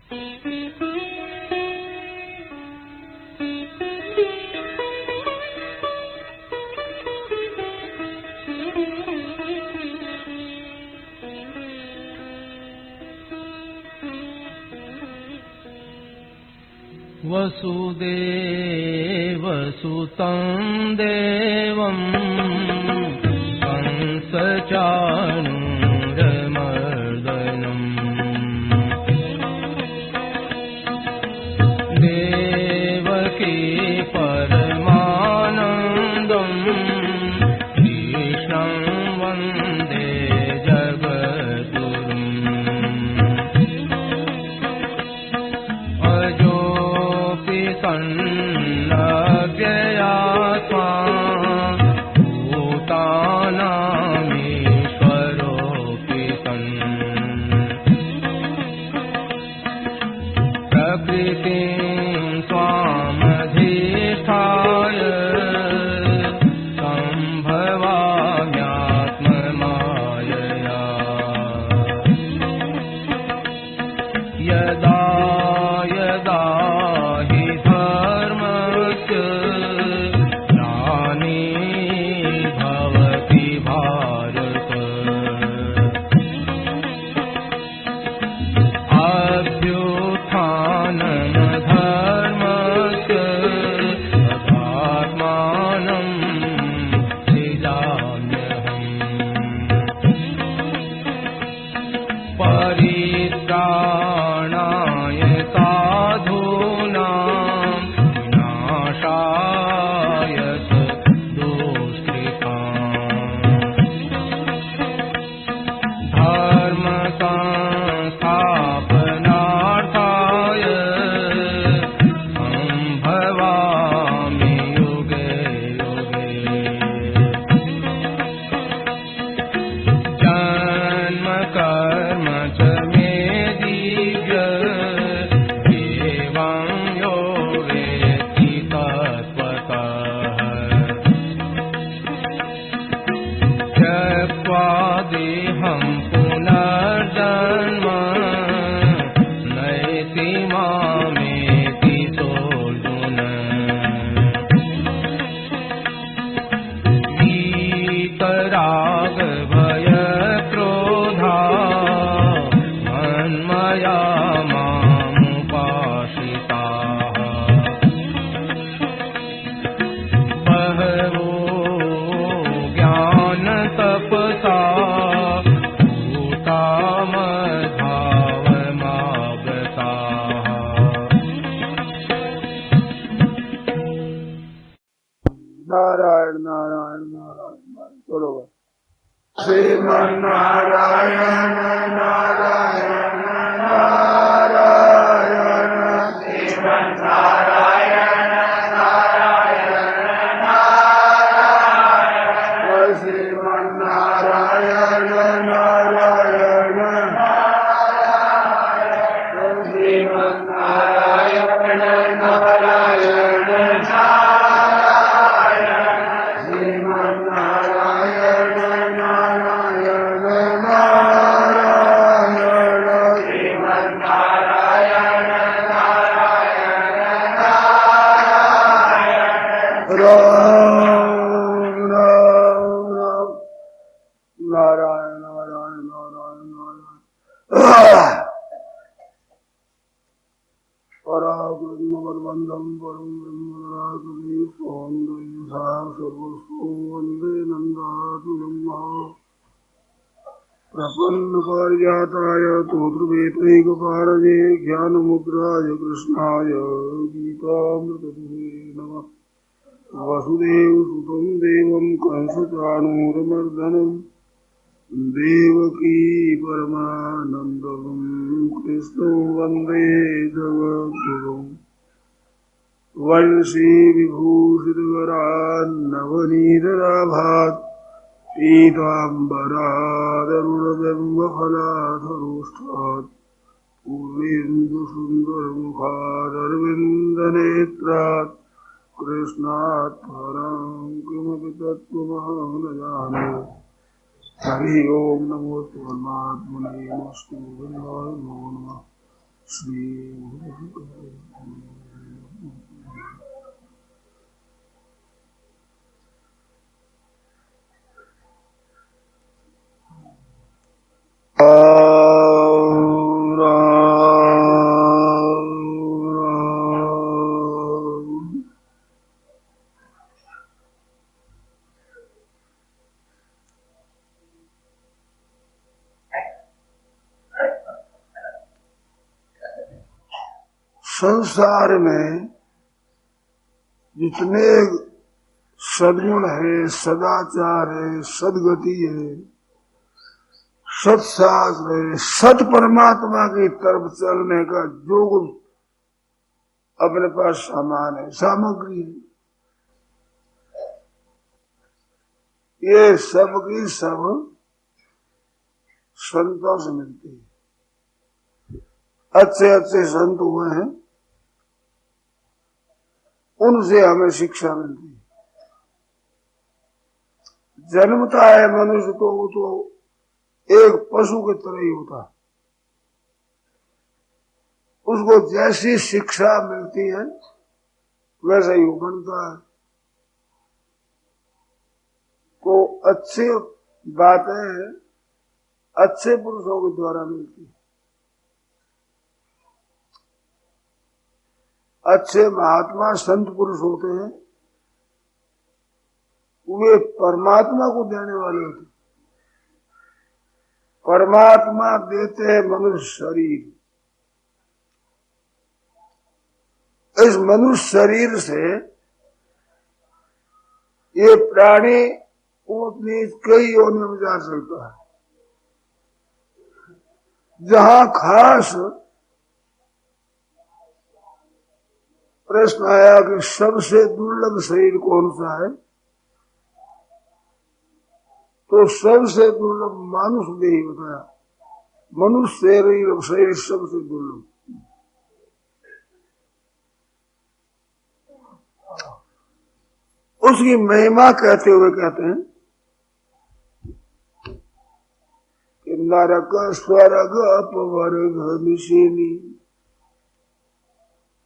वसुदेवसुतं देवं कंसचाणूरमर्दनम् देवकी परमानन्दं कृष्णं वन्दे जगद्गुरुम् सन्नव्ययात्मा भूतानामीश्वरोऽपि सन् प्रकृतिं स्वामधिष्ठाय सम्भवाम्यात्ममायया यदा यदा परित्राणाय साधूनां विनाशाय दुष्कृताम् धर्म संस्थापनार्थाय सम्भवामि युगे युगे जन्म कर्म च देहं पुनर्जन्म नयति मामेति सोऽर्जुन वीतराग भय क्रोधा मन्मया मामुपाश्रिताः बहवो ज्ञान तपसा नारायण नारायण नारायण बरोबर श्रीमन्नारायण नारायण नारायण श्रीमन्नारायण नारायण नारायण श्रीमन्नारायण नारायण श्रीमन्नारायण नारायण प्रपन्नपारिजाताय तोत्रवेत्रैकपाणये ज्ञानमुद्राय कृष्णाय गीतामृतदुहे नमः। वसुदेवसुतं देवं कंसचाणूरमर्दनं देवकी परमानन्दं कृष्णं वन्दे जगद्गुरुम्। वंशी विभूषितकरान्नवनीतराभात् पीताम्बरादरुणबिम्बफलाधरोष्ठात् पूर्णेन्दुसुन्दरमुखादरविन्दनेत्रात् कृष्णात् परं किमपि तत्त्वमहं न जाने। हरि ओं नमो परमात्मने नमो नमः। श्री संसार में जितने सद्गुण है, सदाचार है, सदगति है, सत्शास्त्र है, सत परमात्मा की तरफ चलने का जो कुछ अपने पास सामान है, सामग्री है, ये सब की सब संतों से मिलती है। अच्छे अच्छे संत हुए हैं, उनसे हमें शिक्षा मिलती है। जन्मता है मनुष्य तो वो तो एक पशु की तरह ही होता है, उसको जैसी शिक्षा मिलती है वैसा ही वो बनता है। तो अच्छी बातें अच्छे पुरुषों के द्वारा मिलती है। अच्छे महात्मा संत पुरुष होते हैं, वे परमात्मा को देने वाले होते हैं। परमात्मा देते हैं मनुष्य शरीर। इस मनुष्य शरीर से ये प्राणी ऊंच नीच कई योनियों में जा सकता है। जहां खास प्रश्न आया कि सबसे दुर्लभ शरीर कौन सा है, तो सबसे दुर्लभ मानुष देह बताया। मनुष्य शरीर सबसे दुर्लभ। उसकी महिमा कहते हुए कहते हैं कि नरक स्वर्ग अपवर्ग निशीनी।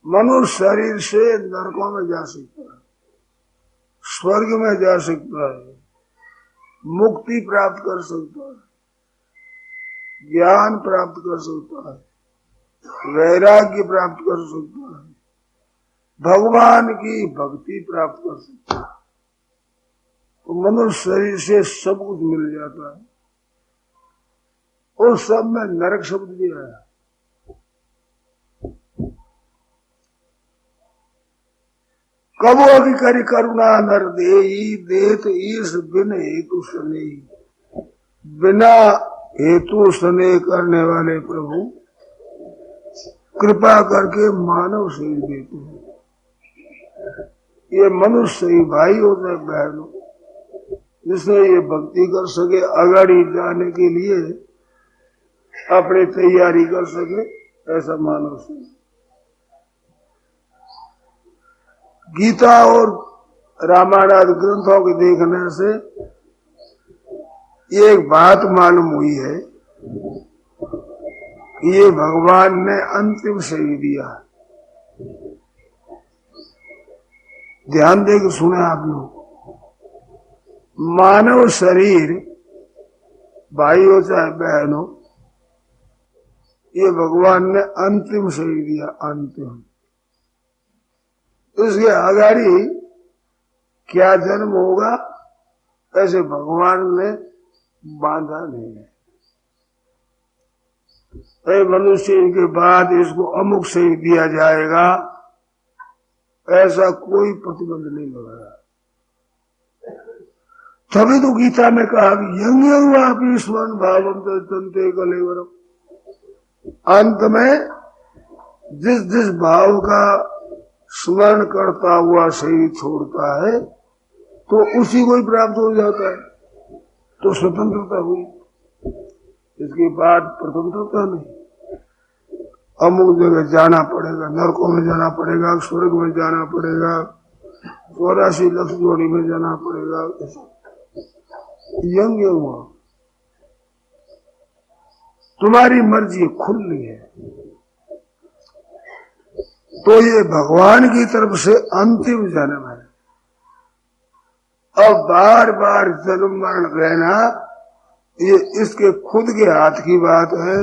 मनुष्य शरीर से नरकों में जा सकता है, स्वर्ग में जा सकता है, मुक्ति प्राप्त कर सकता है, ज्ञान प्राप्त कर सकता है, वैराग्य प्राप्त कर सकता है, भगवान की भक्ति प्राप्त कर सकता है। तो मनुष्य शरीर से सब कुछ मिल जाता है। उस सब में नरक शब्द भी आया। कबो भी करी करुणा नर देई देत ईश बिन हेतु सने। बिना हेतु सने करने वाले प्रभु कृपा करके मानव शरीर देते हैं। ये मनुष्य ही भाई होते हैं, बहनों, जिसने ये भक्ति कर सके, आगाड़ी जाने के लिए अपनी तैयारी कर सके, ऐसा मानव शरीर। गीता और रामायण आदि ग्रंथों के देखने से ये एक बात मालूम हुई है कि ये भगवान ने अंतिम शरीर दिया। ध्यान देकर सुने आप लोग। मानव शरीर, भाइयों चाहे बहनों, ये भगवान ने अंतिम शरीर दिया, अंतिम। उसके आगाड़ी क्या जन्म होगा ऐसे भगवान ने बांधा नहीं है। मनुष्य के बाद इसको अमुक से ही दिया जाएगा, ऐसा कोई प्रतिबंध नहीं लगाया। तभी तो गीता में कहा यंग यंग आप स्वर्ण भावम तंते कलेवरम। अंत में जिस जिस भाव का स्मरण करता हुआ शरीर छोड़ता है तो उसी को ही प्राप्त हो जाता है, तो स्वतंत्रता हुई। इसके बाद स्वतंत्रता नहीं। अमुक जगह जाना पड़ेगा, नरकों में जाना पड़ेगा, स्वर्ग में जाना पड़ेगा, 84 लक्ष जोड़ी में जाना पड़ेगा, यंग हुआ। तुम्हारी मर्जी खुली है। तो ये भगवान की तरफ से अंतिम जन्म है। अब बार बार जन्म मरण रहना ये इसके खुद के हाथ की बात है,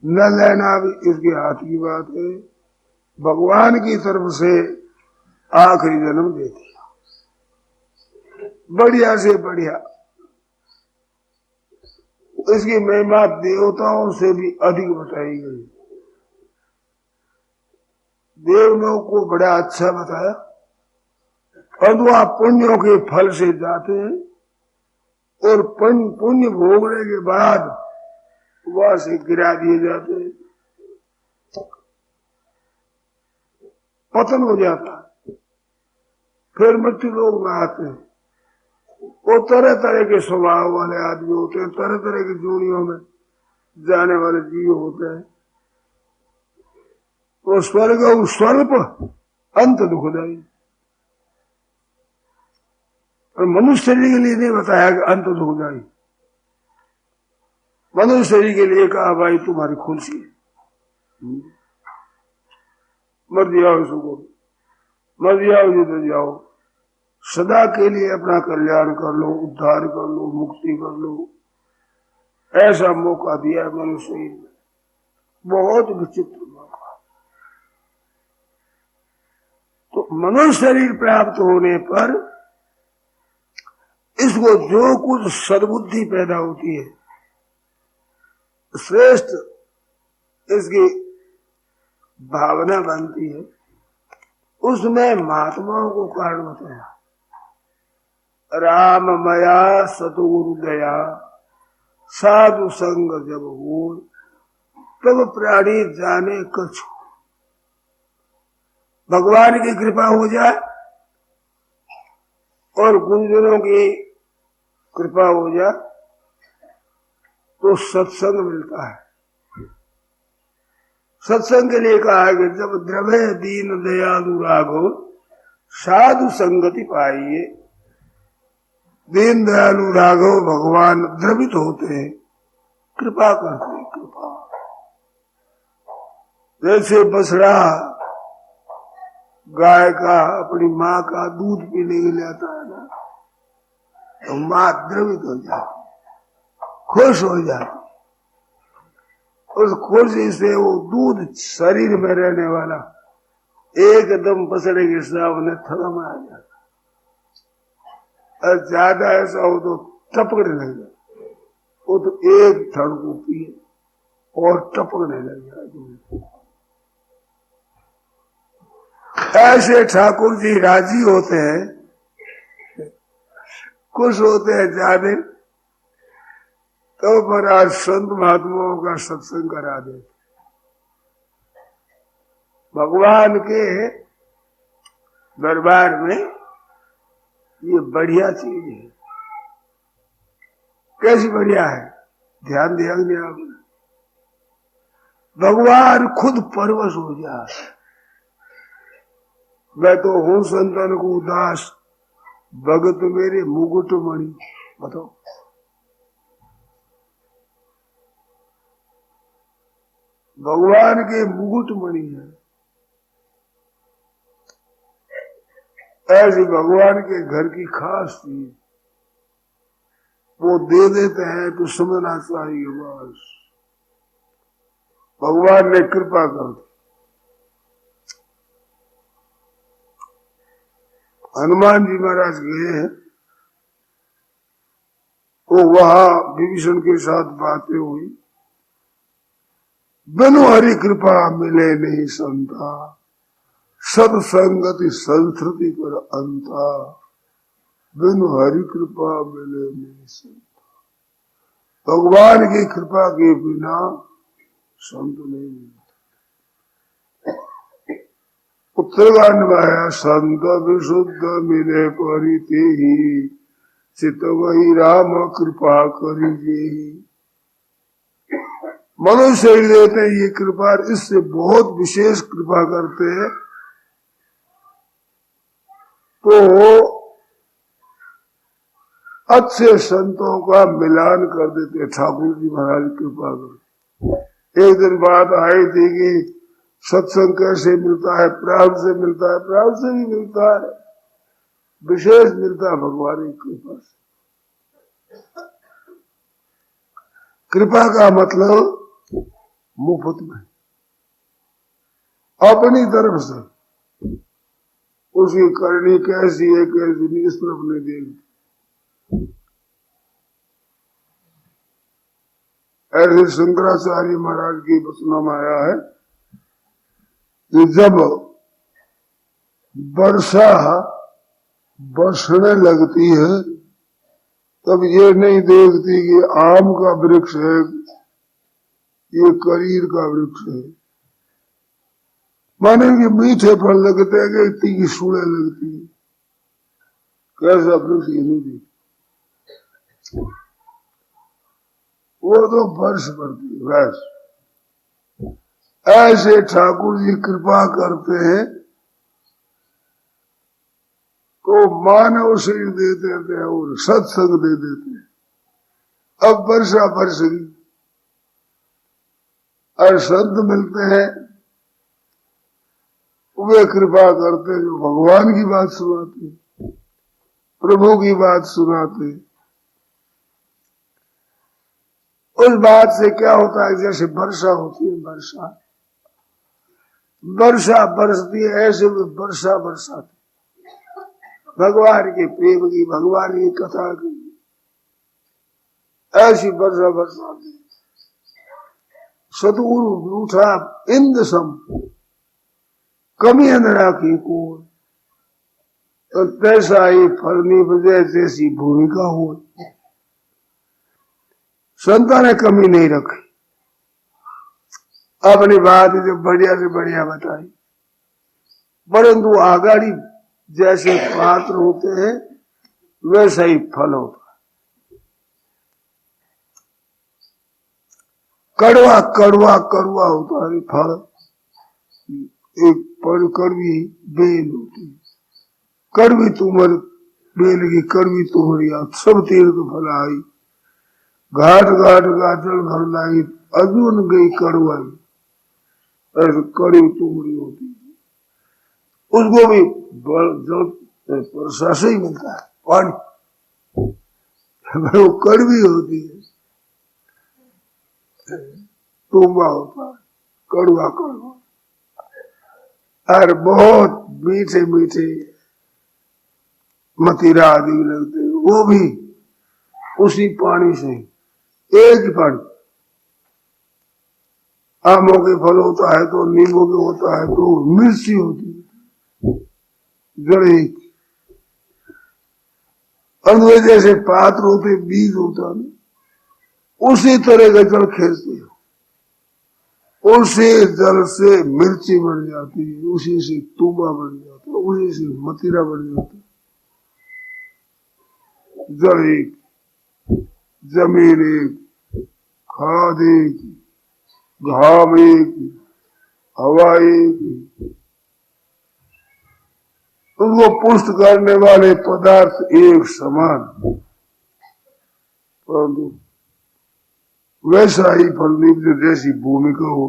न लेना भी इसके हाथ की बात है। भगवान की तरफ से आखिरी जन्म दे दिया, बढ़िया से बढ़िया। इसकी महिमा देवताओं से भी अधिक बताई गई। देवलोक को बड़ा अच्छा बताया, परंतु आप पुण्यों के फल से जाते हैं और पुण्य भोगने के बाद वहां से गिरा दिए जाते हैं, पतन हो जाता है। फिर मृत्यु लोग में आते हैं। वो तरह तरह के स्वभाव वाले आदमी होते हैं, तरह तरह की जोड़ियों में जाने वाले जीव होते हैं। तो स्वर्ग स्वल्प अंत दुखदायी, और मनुष्य शरीर के लिए नहीं बताया कि अंत दुखदायी। मनुष्य शरीर के लिए कहा भाई तुम्हारी खुशी है, मर जाओ सुखो, मर जाओ जिधर जाओ, सदा के लिए अपना कल्याण कर लो, उद्धार कर लो, मुक्ति कर लो। ऐसा मौका दिया मनुष्य शरीर में, बहुत विचित्र मौका। तो मनुष्य शरीर प्राप्त होने पर इसको जो कुछ सद्बुद्धि पैदा होती है, श्रेष्ठ इसकी भावना बनती है, उसमें महात्माओं को कारण बताया। राम मया सतगुरु दया साधु संग जब हो, तब प्राणी जाने कछु। भगवान की कृपा हो जाए और गुरुजनों की कृपा हो जाए तो सत्संग मिलता है। सत्संग के लिए कहा है कि जब द्रव्य दीन दयालु राघव साधु संगति पाइए। दीन दयालु राघव भगवान द्रवित होते हैं, कृपा करते हैं, कृपा। जैसे बछड़ा गाय का अपनी माँ का दूध पीने के लिए आता है ना, तो माँ द्रवित हो जाती, खुश हो जाती। उस खुशी से वो दूध शरीर में रहने वाला एकदम बछड़े के सामने थलम आ जाता। और ज्यादा ऐसा हो तो टपकने लग जाए, वो तो एक थड़ को पिए और टपकने लग जाए। ऐसे ठाकुर जी राजी होते हैं, खुश होते हैं ज्यादा, तो महाराज संत महात्माओं का सत्संग करा देते। भगवान के दरबार में ये बढ़िया चीज है। कैसी बढ़िया है, ध्यान दिया नहीं आपने? भगवान खुद परवश हो जाए। मैं तो हूं संतन को दास, भगत मेरे मुकुट मणि। बताओ, भगवान के मुकुट मणि है। ऐसी भगवान के घर की खास चीज वो दे देते हैं तो समझना चाहिए बस भगवान ने कृपा कर दी। हनुमान जी महाराज गए हैं, तो वहां विभीषण के साथ बातें हुई। बिनु हरि कृपा मिले नहीं संता, सत्संगति संस्कृति पर अंता। बिनु हरि कृपा मिले नहीं संता, भगवान की कृपा के बिना संत नहीं मिलते। उत्तरगान में संत विशुद्ध मिले परिते ही, चित वही राम कृपा करिए। मनुष्य देते हैं ये कृपा, इससे बहुत विशेष कृपा करते हैं। तो अच्छे संतों का मिलान कर देते ठाकुर जी महाराज कृपा कर। एक दिन बात आई थी कि सत्संग कैसे मिलता है? प्रारब्ध से मिलता है, प्रारब्ध से भी मिलता है, विशेष मिलता है भगवान की कृपा से। कृपा का मतलब मुफ्त में, अपनी तरफ से उसकी करनी कैसी है कैसी नहीं इस तरफ नहीं देगी। ऐसे शंकराचार्य महाराज की वचनों में आया है कि जब वर्षा बरसने लगती है तब ये नहीं देखती कि आम का वृक्ष है, ये करीर का वृक्ष है। माने कि मीठे फल लगते हैं कि इतनी की सूढ़े लगती है, कैसा वृक्ष ये नहीं देखती। वो तो वर्ष पड़ती है वैसे। ऐसे ठाकुर जी कृपा करते हैं तो मानव शरीर दे देते हैं और सत्संग दे देते हैं। अब वर्षा बरस गई और संत मिलते हैं, वे कृपा करते हैं जो भगवान की बात सुनाते, प्रभु की बात सुनाते। उस बात से क्या होता है, जैसे वर्षा होती है, वर्षा बरसती है, ऐसे में वर्षा बरसाती भगवान के प्रेम की, भगवान की कथा की, ऐसी वर्षा बरसाती। सतगुरु रूठा इंद्र सम कमी न राखी को, तो तैसा ही फलनी बजाय जैसी भूमिका हो। संता ने कमी नहीं रखी, अपनी बात जो बढ़िया से बढ़िया बताई, परंतु आगाड़ी जैसे पात्र होते हैं वैसा ही फल होता है। कड़वा कड़वा कड़वा होता है फल। एक पर कड़वी बेल होती है, कड़वी तुमर बेल की कड़वी तुम्हारी सब तीर्थ फल आई, घाट घाट का जल भर लाई, अर्जुन गई कड़वाई, ऐसे कड़वी तुम्हारी होती है। उसको भी जल वर्षा से ही मिलता है पानी, वो कड़वी होती है, तुम्बा होता है, कड़वा कड़वा, और बहुत मीठे मीठे मतीरा आदि लगते हैं, वो भी उसी पानी से, एक ही पानी। आमों के फल होता है तो, नींबू के होता है तो, मिर्ची होती है जड़े, और जैसे पात्र होते बीज होता है, उसी तरह का जल खींचते हो, उसी जल से मिर्ची बन जाती है, उसी से तूबा बन जाता है, उसी से मतीरा बन जाता है। जल एक, जमीन एक, खाद एक, घाम एक, हवा एक, उनको पुष्ट करने वाले पदार्थ एक समान, परंतु वैसा ही फल नहीं, जैसी भूमिका हो,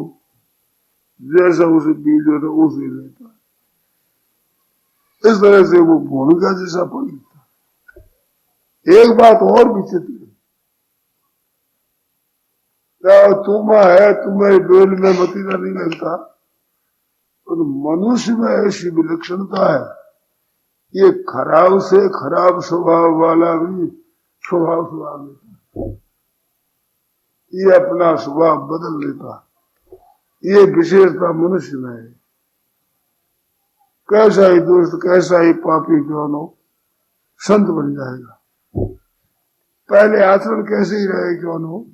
जैसा उसे बीज होता उसे लेता है, इस तरह से वो भूमिका जैसा फल लेता है। एक बात और विचित्र है, क्या तुमा है, तुम्हारे बेल में मतीरा नहीं लगता, तो मनुष्य में ऐसी विलक्षणता है, ये खराब से खराब स्वभाव वाला भी स्वभाव लेता है, ये अपना स्वभाव बदल लेता है, ये विशेषता मनुष्य में है। कैसा ही दुष्ट कैसा ही पापी क्यों हो, संत बन जाएगा। पहले आचरण कैसे ही रहे क्यों हो,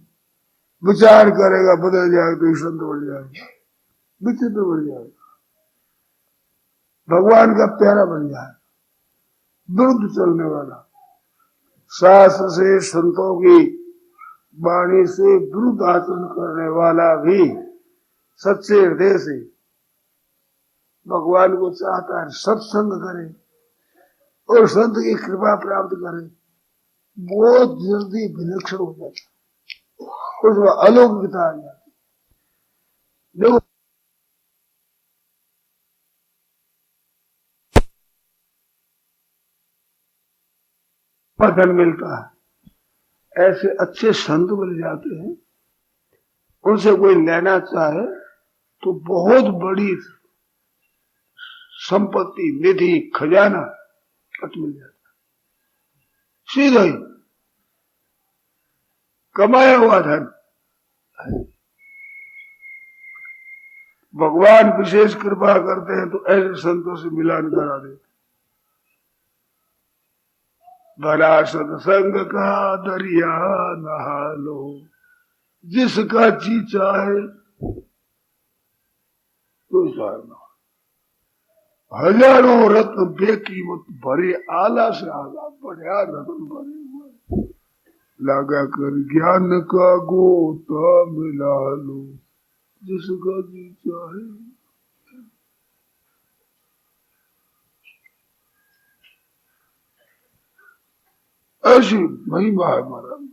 विचार करेगा बदल जाएगा तो संत बन जाएगा, विचित्र बन जाएगा, भगवान का प्यारा बन जाएगा, विरुद्ध चलने वाला, शास्त्र से संतों की वाणी से विरुद्ध आचरण करने वाला भी सच्चे हृदय से भगवान को चाहता है, सत्संग करे और संत की कृपा प्राप्त करे, बहुत जल्दी विलक्षण हो जाता है, उसमें अलौकिकता आ जाती। देखो पतन मिलता है। ऐसे अच्छे संत मिल जाते हैं, उनसे कोई लेना चाहे तो बहुत बड़ी संपत्ति, निधि, खजाना कट मिल जाता है, सीधा ही कमाया हुआ धन। भगवान विशेष कृपा करते हैं तो ऐसे संतों से मिलान करा देते। भला सत्संग का दरिया नहा लो, जिसका जी चाहे तो सारना। हजारों रत्न बेकीमत भरे, आला से आला बढ़िया रत्न भरे हुए, लगा कर ज्ञान का गोता मिला लो, जिसका जी चाहे। ऐसी महिमा है महाराज।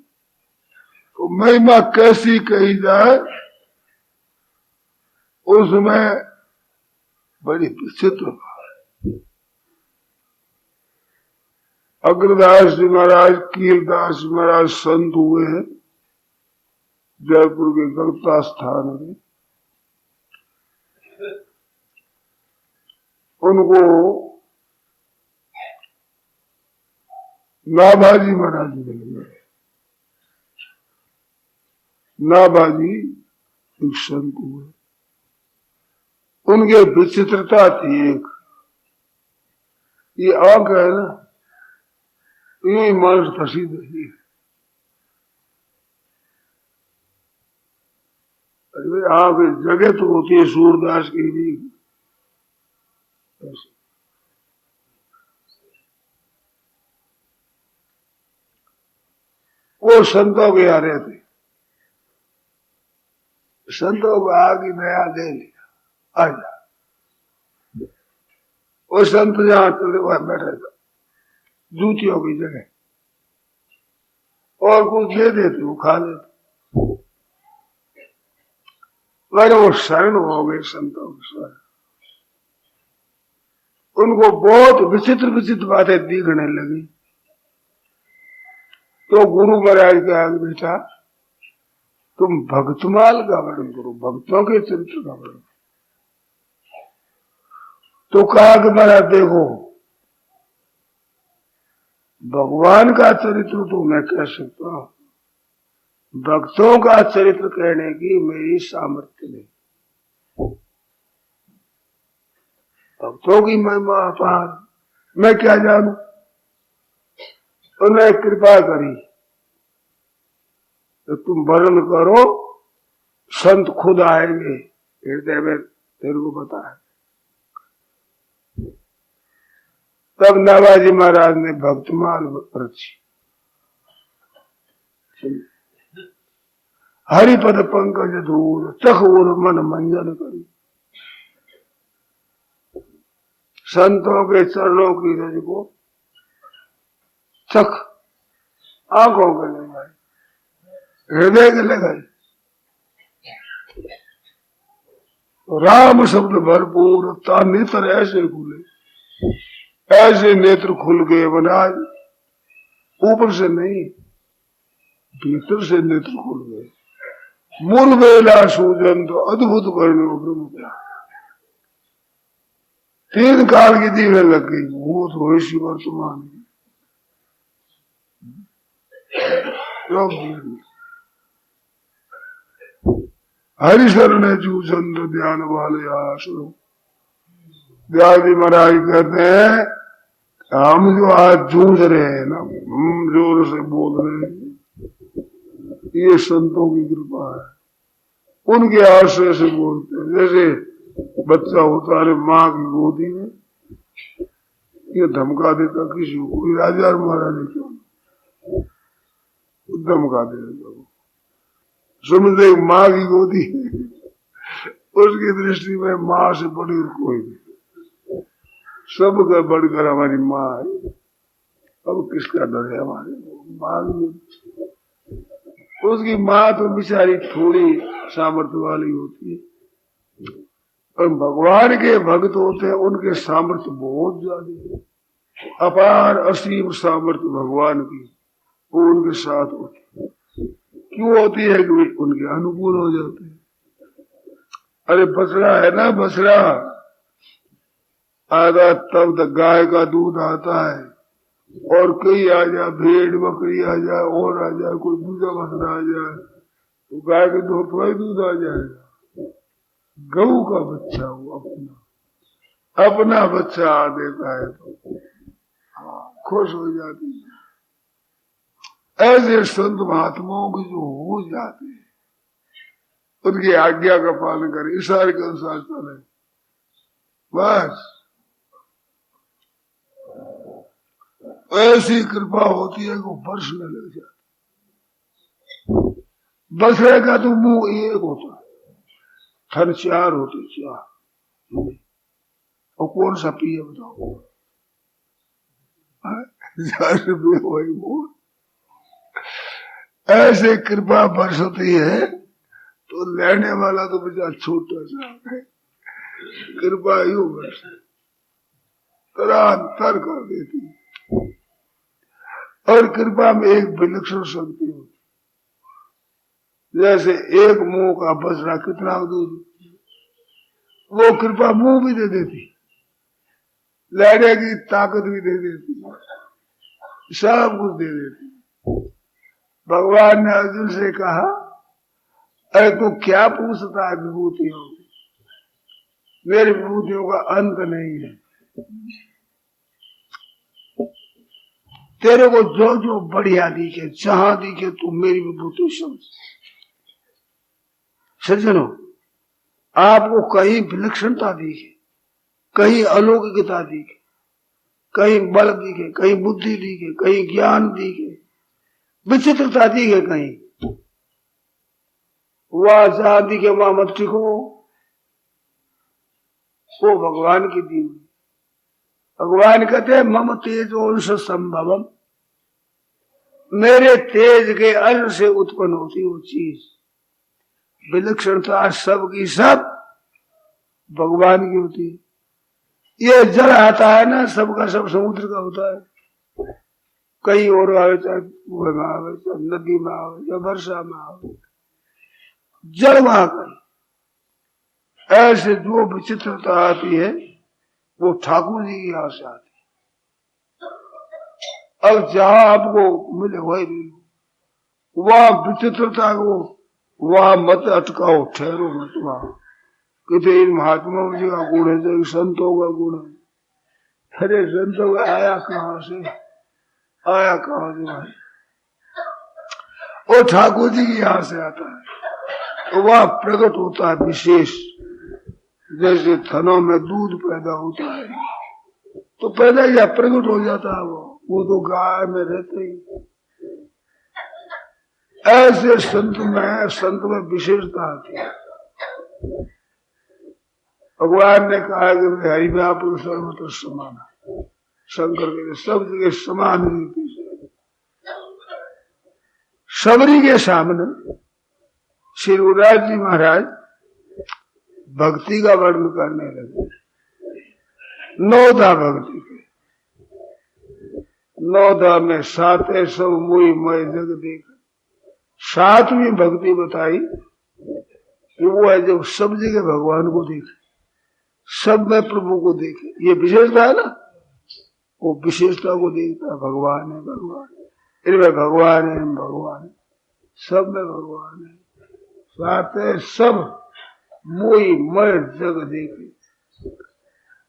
तो महिमा कैसी कही जाए, उसमें बड़ी विचित्र है। अग्रदास जी महाराज, कीलदास जी महाराज संत हुए हैं जयपुर के गलता स्थान में। उनको नाभाजी महाराज मिल गए। नाभाजी एक संत हुए, उनके विचित्रता थी एक, ये आंख है ना, ये मानस फंसी रही है। अरे आंख जगह तो होती है सूरदास की भी। वो संतों के आ रहे थे, संतों को आगे नया दे लिया, आ जा। वो संत जहां चले वहां बैठे था, जूतियों की जगह, और कुछ दे देते वो खा लेते। मगर वो शरण हो गए संतों के शरण। उनको बहुत विचित्र विचित्र बातें दिखने लगी। तो गुरु महाराज के आगे, बेटा तुम भक्तमाल का वर्णन करो, भक्तों के चरित्र का वर्णन। तो कहा कि महाराज देखो, भगवान का चरित्र तो मैं कह सकता हूं, भक्तों का चरित्र कहने की मेरी सामर्थ्य नहीं। भक्तों की महिमा अपार, मैं क्या जानू। उन्हें कृपा करी तो तुम वर्णन करो, संत खुद आएंगे हृदय में, तेरे को पता है। तब नाभाजी महाराज ने भक्तमाल रची, हरिपद पंकज धूल चख उर मन मंजन करी। संतों के चरणों की रज को चख आंखों के लगाए, हृदय के लगाए। राम शब्द भरपूर ता नेत्र ऐसे खुले, ऐसे नेत्र खुल गए महाराज, ऊपर से नहीं भीतर से नेत्र खुल गए। मूल बेला सूजन तो अद्भुत करने को ब्रह्म, तीन काल की दीवें लग गई, भूत भविष्य वर्तमान। हरि शरण जू चंद्र ध्यान वाले आसुरो। दयाजी महाराज कहते हैं, हम जो आज जूझ रहे हैं ना, हम जोर से बोल रहे हैं, ये संतों की कृपा है। उनके आश्रय से बोलते हैं। जैसे बच्चा होता है माँ की गोदी में, ये धमका देता किसी को, कोई राजा महाराजा क्यों धमका देता, समझे माँ की गोदी उसकी दृष्टि में माँ से बड़ी कोई नहीं, सबका बढ़कर हमारी माँ है। अब किसका डर है हमारे माँ की? उसकी माँ तो बेचारी थोड़ी सामर्थ्य वाली होती है, और भगवान के भक्त होते हैं उनके सामर्थ्य बहुत ज्यादा है। अपार असीम सामर्थ्य भगवान की वो उनके साथ होती है। क्यों होती है कि वे उनके अनुकूल हो जाते हैं। अरे बछड़ा है ना, बछड़ा आधा तब तक गाय का दूध आता है और कई आ जाए, भेड़ बकरी आ जाए और आ जाए, कोई दूसरा बछड़ा आ जाए तो गाय के दूध थोड़ा ही दूध आ जाएगा। गऊ का बच्चा वो अपना बच्चा आ देता है तो खुश हो जाती है। ऐसे संत महात्माओं के जो हो जाते हैं उनकी आज्ञा का पालन करें, इशारे के अनुसार चले, बस ऐसी कृपा होती है कि वर्ष में लग जाती। बछड़े का तो मुंह एक होता है, थन चार होते, चार, और कौन सा पिए बताओ? 4 रुपये वही मुंह। ऐसे कृपा बरसती है तो लेने वाला तो बेचारा छोटा सा है, कृपा यूं बरसे तरांतर कर देती है। और कृपा में एक विलक्षण शक्ति होती, जैसे एक मुंह का बछड़ा कितना दूध, वो कृपा मुंह भी दे देती, लहरे की ताकत भी दे देती, सब कुछ दे देती। भगवान ने अर्जुन से कहा, अरे तू क्या पूछता है विभूतियों, मेरी विभूतियों का अंत नहीं है, तेरे को जो जो बढ़िया दिखे, जहां दिखे तू मेरी विभूति समझ। सज्जनों, आपको कहीं विलक्षणता दिखे, कहीं अलौकिकता दिखे, कहीं बल दिखे, कहीं बुद्धि दिखे, कहीं ज्ञान दिखे, विचित्रता दिखे, कहीं वह जहां दिखे वहां मत टिको, वो भगवान की दी। भगवान कहते हैं मम तेजोंश संभवम, मेरे तेज के अंश से उत्पन्न होती वो चीज। विलक्षणता सबकी सब भगवान की होती है। ये जल आता है ना, सबका सब समुद्र का होता है, कहीं और आवे, चाहे कुएं में आवे, चाहे नदी में आवे, या वर्षा में आवे, जल वहां कहीं। ऐसे जो विचित्रता आती है वो ठाकुर जी की यहाँ से आती है। अब जहां आपको मिले वही वहां विचित्रता को वहां मत अटकाओ, ठहरो मत वहां। कहते इन महात्माओं जी का गुण है, जो संतों का गुण है। अरे संतों का आया कहां से, आया कहां से भाई? वो ठाकुर जी की यहाँ से आता है, तो वह प्रकट होता है विशेष। जैसे थनों में दूध पैदा होता है तो पैदा या प्रकट हो जाता है, वो तो गाय में रहते ही। ऐसे संत में विशेषता आती है। भगवान ने कहा कि हरि व्यापुर सर्वत्र समान, शंकर के सब जगह समान रीति से। सबरी के सामने श्री गुरुराज जी महाराज भक्ति का वर्णन करने लगे। 9 भक्ति के, 9 में 7 सब मुई मय जग देख। 7वीं भक्ति बताई कि वो है जब सब जगह भगवान को देखे, सब में प्रभु को देखे। ये विशेषता है ना, वो विशेषता को देखता है, भगवान है भगवान, इनमें भगवान है, भगवान है, सब में भगवान है। 7 सब मोई मय जग देखे,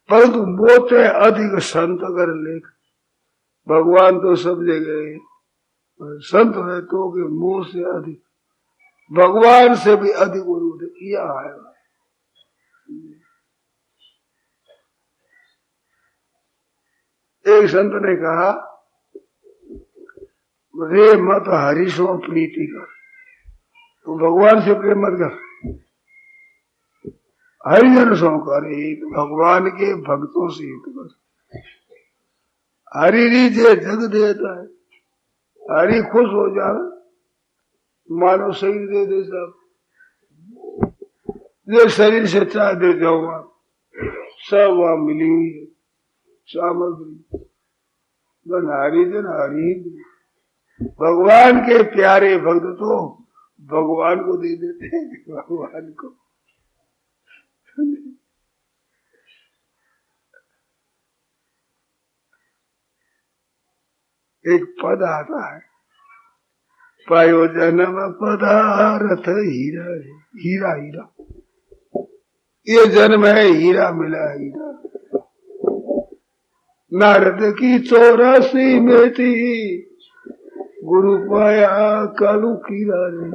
परंतु मोते अधिक संत कर लेख। भगवान तो सब जगह है, संत है तो कि मोह से अधिक, भगवान से भी अधिक उन्होंने किया है। एक संत ने कहा, रे मत हरिशो प्रीति कर, तो भगवान से प्रेम मत कर, हरिजन सो करे, भगवान के भक्तों से हित कर। हरि जे जग देता है, हरि खुश हो जाए, मानो शरीर दे दे सब, जो शरीर से चाह दे जाओ, सब वहां मिली हुई है सामग्री। बन हरिजन हरि। भगवान के प्यारे भक्त तो भगवान को दे देते हैं, भगवान को। एक पद आता है, पायो जन्म पदारथ हीरा है, हीरा हीरा, ये जन्म है हीरा मिला हीरा। नारद की 84 में थी, गुरु पाया कालू कीरा रे।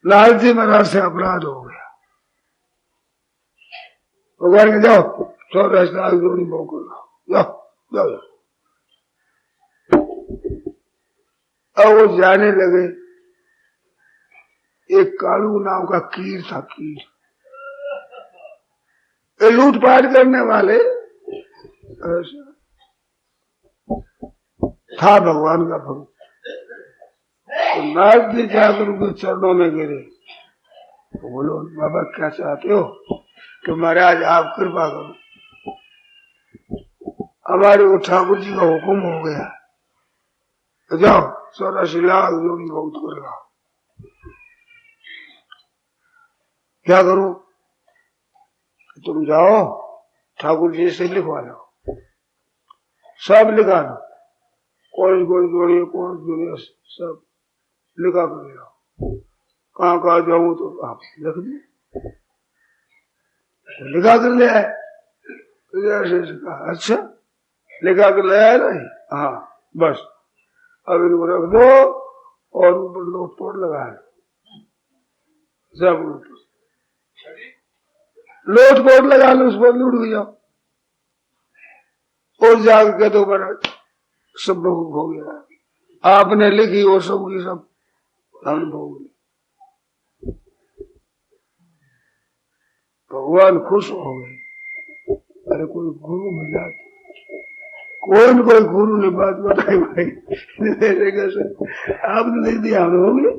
नारद जी महाराज से अपराध हो गया। भगवान के जाओ 84 लाख जोड़ी भोग जाओ जाओ। अब वो जाने लगे। एक कालू नाम का कीर था, कीर, ये लूटपाट करने वाले था भगवान का भक्त। तो नारद जी जाकर उनके चरणों में गिरे। तो बोलो बाबा क्या चाहते हो? कि महाराज आप कृपा करो, हमारे को ठाकुर जी का हुक्म हो गया, तो जाओ 84 लाख जोड़ी भोग कर लाओ। क्या करो? तुम जाओ ठाकुर जी से लिखवा लो, सब लिखा लो, कौन जोड़ी कौन जोड़ी सब लिखा कर ले आओ। कहाँ जाऊं तो आप लिख दो, लिखा कर ले आए। तो ऐसे कहा अच्छा लिखा कर ले आए नहीं? हाँ बस अब इनको रख दो और ऊपर लोटपोट लगा सब लोटपोट लगा लो, उस पर लूट जाओ और जाग के तो बड़ा सब भोग हो गया। आपने लिखी वो सब की सब हमने भोग ली। भगवान खुश हो गए। अरे कोई गुरु मिला, कोई न कोई गुरु ने बात बताई भाई, कैसे आपने दे दिया हमें हो गए।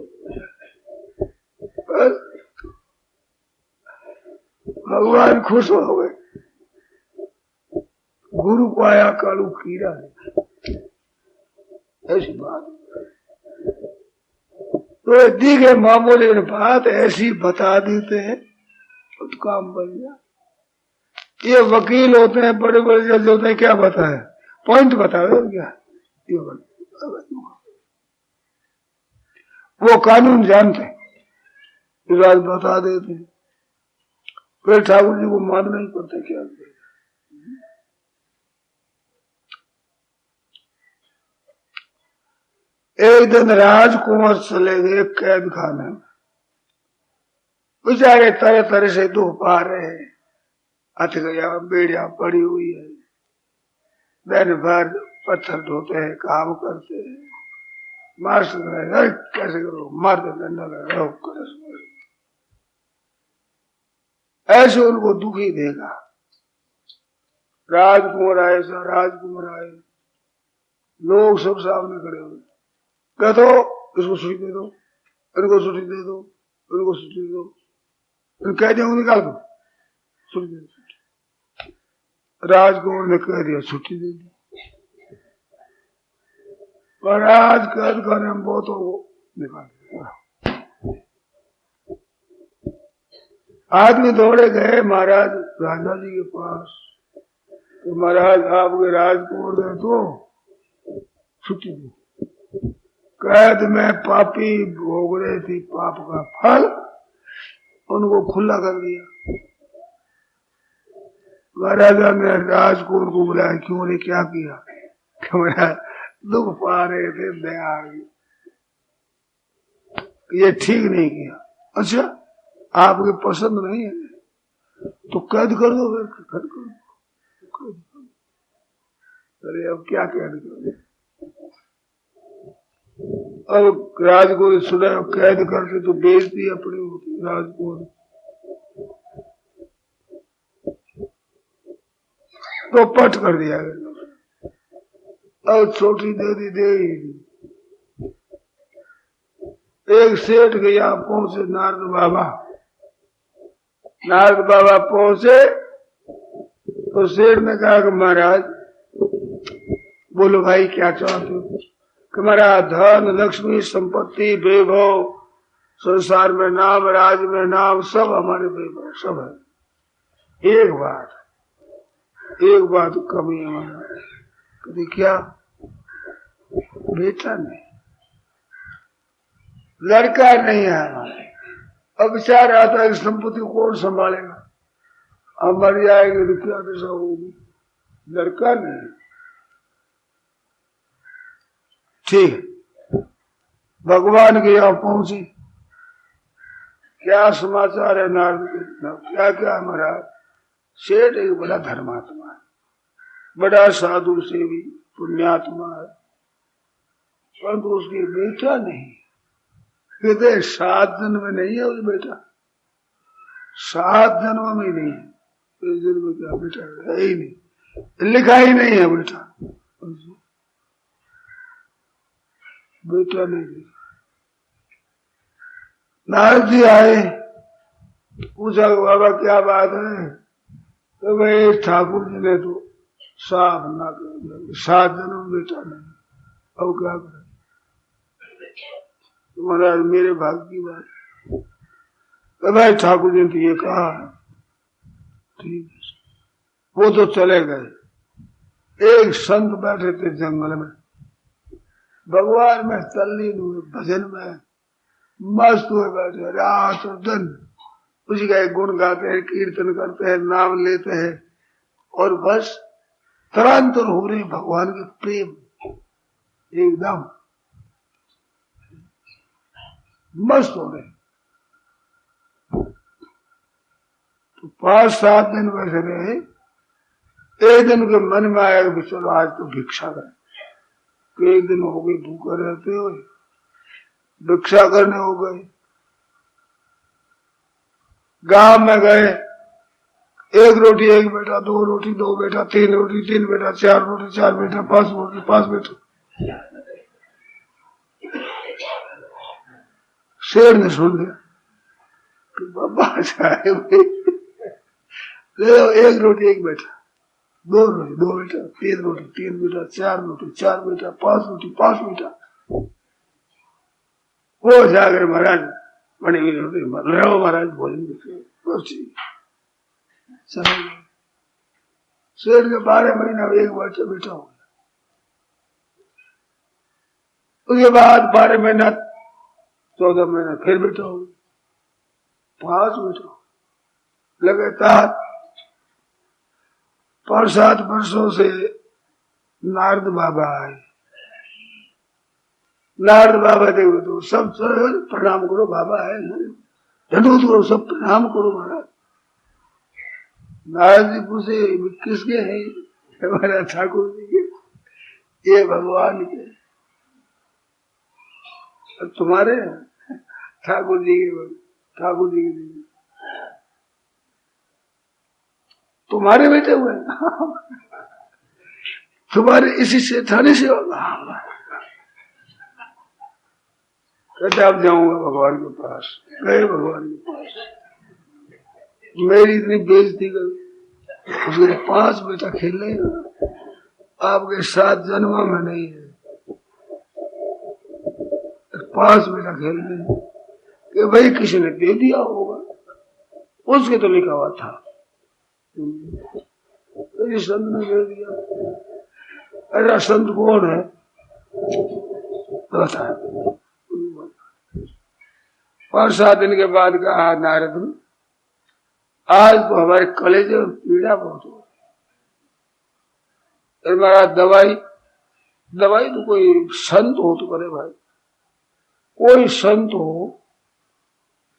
भगवान खुश हो गए। गुरु को आया कालू कीरा है, ऐसी बात। तो दिखे मामूली बात ऐसी बता देते हैं तो काम बन गया। ये वकील होते हैं, बड़े बड़े जज होते हैं, क्या बताए? पॉइंट बताओ क्या? ये वो कानून जानते हैं, राज बता देते हैं, फिर ठाकुर जी को मानना ही पड़ता है। क्या एक दिन राजकुमार चले गए कैद खाने में, बेचारे तरह तरह से दुख पा रहे हैं। हथकड़िया बेड़िया पड़ी हुई है, दिन भर पत्थर ढोते हैं, काम करते हैं, मार सकते कैसे करो, मार दे डंडा लगा ऐसे उनको दुखी देगा। राजकुमार आए, राजकुमार आए, लोग सब सामने खड़े हुए, कह दो इसको छुट्टी दे दो, इनको छुट्टी दे दो, इनको छुट्टी दे दो, कह दिया निकाल दो छुट्टी दे दो। राजकुमार ने कह दिया छुट्टी दे दी। पर आज कैद खाने में बहुतों को निकाल दिया। आदमी दौड़े गए महाराज राजा जी के पास, तो महाराज आपके राजकुमार ने तो छुट्टी दी, कैद में पापी भोग रहे थी पाप का फल, उनको खुला कर दिया। महाराजा ने राजकुमार को बुलाया, क्यों ने क्या किया? महाराज दुख पा रहे थे, दया आ गई, ये ठीक नहीं किया। अच्छा आपके पसंद नहीं है तो कैद कर दो, फिर कैद कर दो। अरे अब क्या कैद करें? अब राजकुमार सुना कैद करते तो बेइज्जती अपनी होती। राजकुमार तो पट कर दिया गया। अब छोटी दे दी। एक सेठ गया, पहुंचे नारद बाबा। नारद बाबा पहुंचे, तो सेठ ने कहा कि महाराज बोलो भाई क्या चाहते हो? कि महाराज धन लक्ष्मी संपत्ति वैभव संसार में नाम राज में नाम सब हमारे वैभव सब है, एक बात कमी है महाराज। कभी क्या? बेटा नहीं, लड़का नहीं है हमारे। अब विचार आता है संपत्ति कौन संभालेगा, हम मर जाएंगे तो क्या दशा होगी, लड़का नहीं। ठीक, भगवान के यहाँ पहुंचे, क्या समाचार है नारद के? क्या क्या महाराज? सेठ एक बड़ा धर्मात्मा है, बड़ा साधु सेवी पुण्यात्मा है, परंतु उसकी बेटा नहीं। कहते 7 जन्म में नहीं है उस बेटा, 7 जन्म में नहीं है। इस जन्म में क्या बेटा है ही नहीं, लिखा ही नहीं है बेटा, बेटा नहीं। नारद जी आए, पूछा बाबा क्या बात है? तो भाई ठाकुर जी ने तो साफ ना कर दिया, 7 जन्म बेटा नहीं, अब क्या करें? तो महाराज मेरे भाग्य की बात, तो भाई ठाकुर जी ने तो ये कहा, ठीक है। वो तो चले गए। एक संत बैठे थे जंगल में, भगवान में तल्लीन हुए, भजन में मस्त हुए बैठे, रात और दिन उसी का एक गुण गाते हैं, कीर्तन करते हैं, नाम लेते हैं, और बस तरांतर हो रहे भगवान के प्रेम, एकदम मस्त हो रहे। तो 5-7 दिन वैसे रहे। एक दिन के मन में आया कि चलो आज तो भिक्षा करें। तो एक दिन हो गए भूखे रहते हुए, भिक्षा करने हो गए। गांव में गए, 1 रोटी 1 बेटा, 2 रोटी 2 बेटा, 3 रोटी 3 बेटा, 4 रोटी 4 बेटा, 5 रोटी 5 बेटा। शेर ने सुन लिया कि बाबा चाहे ले लो, 1 रोटी 1 बेटा, 2 रोटी 2 बेटा, 3 रोटी 3 बेटा, 4 रोटी 4 बेटा, 5 रोटी 5 बेटा। वो जाकर महाराज बड़ी हुई रोटी रहो महाराज भोजन चले गए। शेर के 12 महीना 1 बच्चा बेटा हो गया। उसके बाद 12 महीना 14 महीना फिर बेटा हो गया, 5 बेटा लगातार। 5-7 वर्षों से नारद बाबा आए। नारद बाबा देखो तो सब प्रणाम करो, बाबा है झंडो करो, सब प्रणाम करो महाराज। नारद जी पूछे किसके हैं? हमारा ठाकुर जी के, ये भगवान के। तुम्हारे ठाकुर जी के, ठाकुर जी के तुम्हारे बेटे हुए तुम्हारे इसी से थाने से होगा। कहते अब जाऊंगा भगवान के पास। गए भगवान के पास, मेरी इतनी बेइज्जती गई। उसके 5 बेटा खेले, आपके 7 जन्म में नहीं है, 5 बेटा खेलने कि भाई किसी ने दे दिया होगा, उसके तो लिखा हुआ था, तो संत ने दे दिया। अरे संत कौन है? बता। 5-7 दिन के बाद कहा नारद ने, आज तो हमारे कलेजे में पीड़ा बहुत हो रही। मेरा दवाई तो कोई संत हो तो करे भाई, कोई संत हो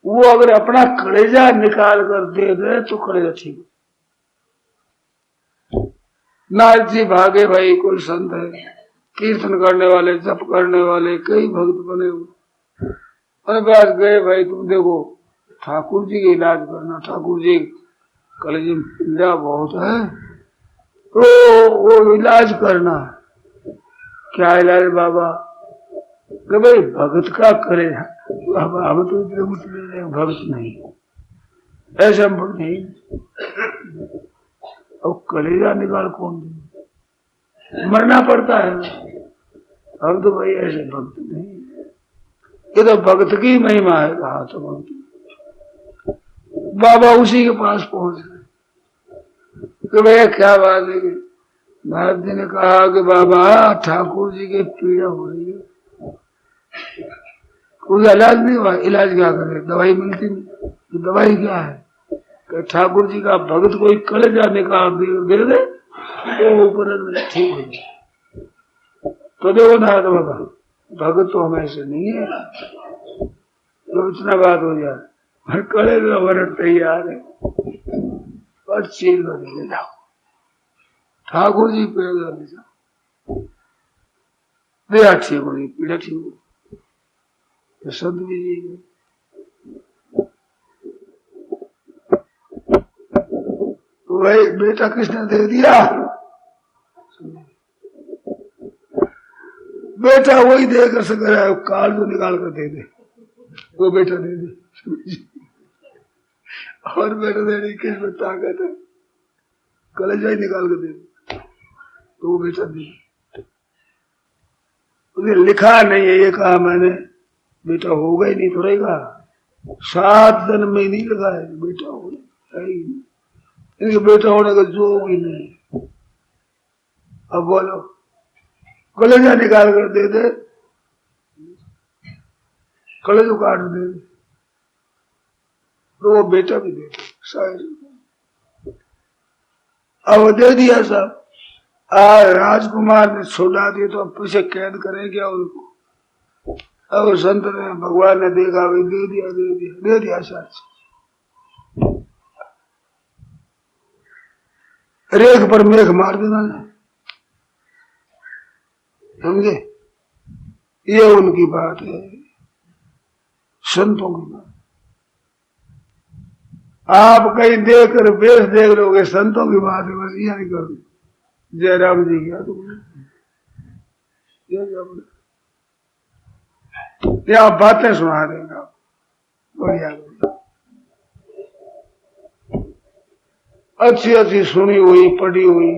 वो अगर अपना कलेजा निकाल कर दे दे तो कलेजा ठीक। नारद जी भागे, भाई कोई संत है, कीर्तन करने वाले, जप करने वाले, कई भक्त बने हुए। अरे बात गए, भाई तुम देखो ठाकुर जी का इलाज करना, ठाकुर जी कलेजे में पीड़ा बहुत है, तो वो इलाज करना। क्या इलाज बाबा? कि भाई भगत का करे। हम तो इतने मुस्लिम भगत नहीं, ऐसा नहीं। अब कलेजा निकाल कौन दे, मरना पड़ता है। हम तो भाई ऐसे भक्त नहीं, ये तो भक्त की महिमा है। कहा तो भक्त बाबा उसी के पास पहुंच गए कि भैया क्या बात है कि नारद जी ने कहा कि बाबा ठाकुर जी की पीड़ा हो रही है, कोई इलाज नहीं हुआ। इलाज क्या करे, दवाई मिलती नहीं। तो दवाई क्या है कि ठाकुर जी का भक्त कोई कलेजा निकाल दे दे तो ऊपर ठीक हो जाए। तो देखो नारद बाबा, भगत तो हमें से नहीं है, तो इतना बात हो जाए कलेजा वरट तैयार है, और चीज ले जाओ ठाकुर जी पीड़ा ले जाओ, दया ठीक हो गई, पीड़ा ठीक हो। तो संत भी जी गए। तो भाई बेटा किसने दे दिया, बेटा वही देकर सक रहा है, काल को निकाल कर दे दे, वो बेटा दे दे। और बेटा देने किस में ताकत है, कलेजा ही निकाल कर दे दे, तो वो बेटा दे दे। उसे लिखा नहीं है, ये कहा मैंने बेटा होगा ही नहीं, तो रहेगा 7 दिन में नहीं लगा है बेटा होने, इनके बेटा होने का जो भी नहीं। अब बोलो कलेजा निकाल कर दे दे, कलेजो काट दे दे, तो वो बेटा भी दे दे शायद। अब दे दिया सब, राजकुमार ने छोड़ा दिया, तो अब पीछे कैद करें क्या उनको। अब संत ने भगवान ने देखा भाई दे दिया दे दिया दे दिया सच, रेख पर मेघ मार देना, समझे। ये उनकी बात है, संतों की बात। आप कहीं देखकर बेस देख लोगे, संतों की बात है, बस यह नहीं करो। जयराम जी क्या तुम क्या बातें सुना देगा, बढ़िया अच्छी अच्छी सुनी हुई पढ़ी हुई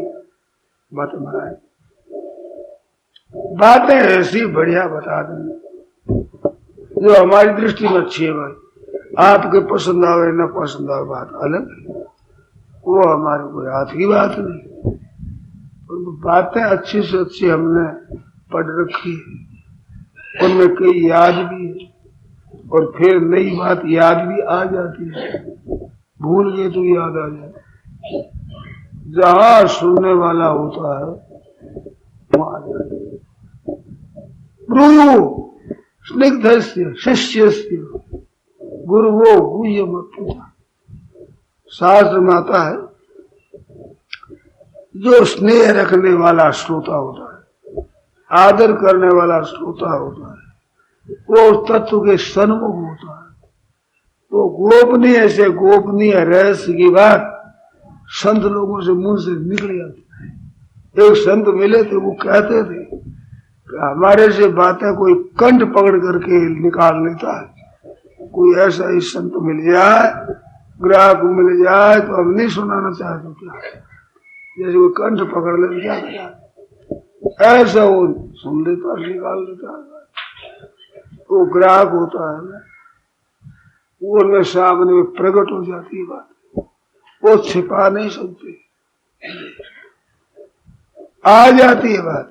बातें बनाए, बातें ऐसी बढ़िया बता देंगे जो हमारी दृष्टि में अच्छी है। भाई आपके पसंद आवे न पसंद आवे बात अलग है, वो हमारे कोई हाथ की बात नहीं। बातें अच्छी से अच्छी हमने पढ़ रखी है, उनमें कई याद भी है, और फिर नई बात याद भी आ जाती है, भूल गए तो याद आ जाती है। जहां सुनने वाला होता है वहां आ जाती है। ब्रूयु स्निग्धस्य शिष्यस्य गुरुवो गुह्यमत्तु, शास्त्र में आता है जो स्नेह रखने वाला श्रोता होता है, आदर करने वाला श्रोता होता है, वो उस तत्व के सन्मुख होता है। तो गोपनीय से गोपनीय रहस्य की बात संत लोगों से मुंह से निकल जाती है। एक संत मिले थे, वो कहते थे कि हमारे से बातें कोई कंठ पकड़ करके निकाल लेता है, कोई ऐसा ही संत मिल जाए, ग्राहक मिल जाए तो हम नहीं सुनाना चाहते क्या, जैसे कोई कंठ पकड़ ले क्या करा, ऐसा वो सुन लेता निकाल लेता है। वो ग्राहक होता है ना, वो उनमें सामने में प्रकट हो जाती है बात, वो छिपा नहीं सकते, आ जाती है बात।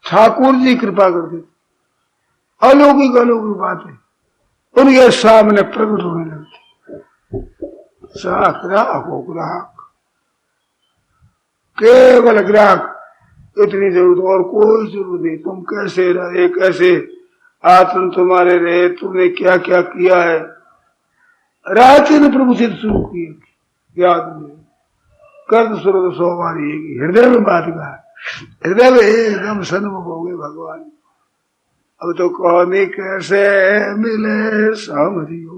ठाकुर जी कृपा करते, अलौकिक अलौकिक बातें उनके सामने प्रकट होने लगती। साख ग्राहक हो ग्राहक, केवल ग्राहक, इतनी जरूरत और कोई जरूरत नहीं। तुम कैसे रहे, कैसे आत्म तुम्हारे रहे, तुमने क्या क्या किया है, रात्रि ने प्रभु से शुरू किया याद नहीं, कर्द स्वर्ग 100 बार ये हृदय में बात का, हृदय में एकदम सन्मुख हो गए भगवान। अब तो कौन कैसे मिले समझियो,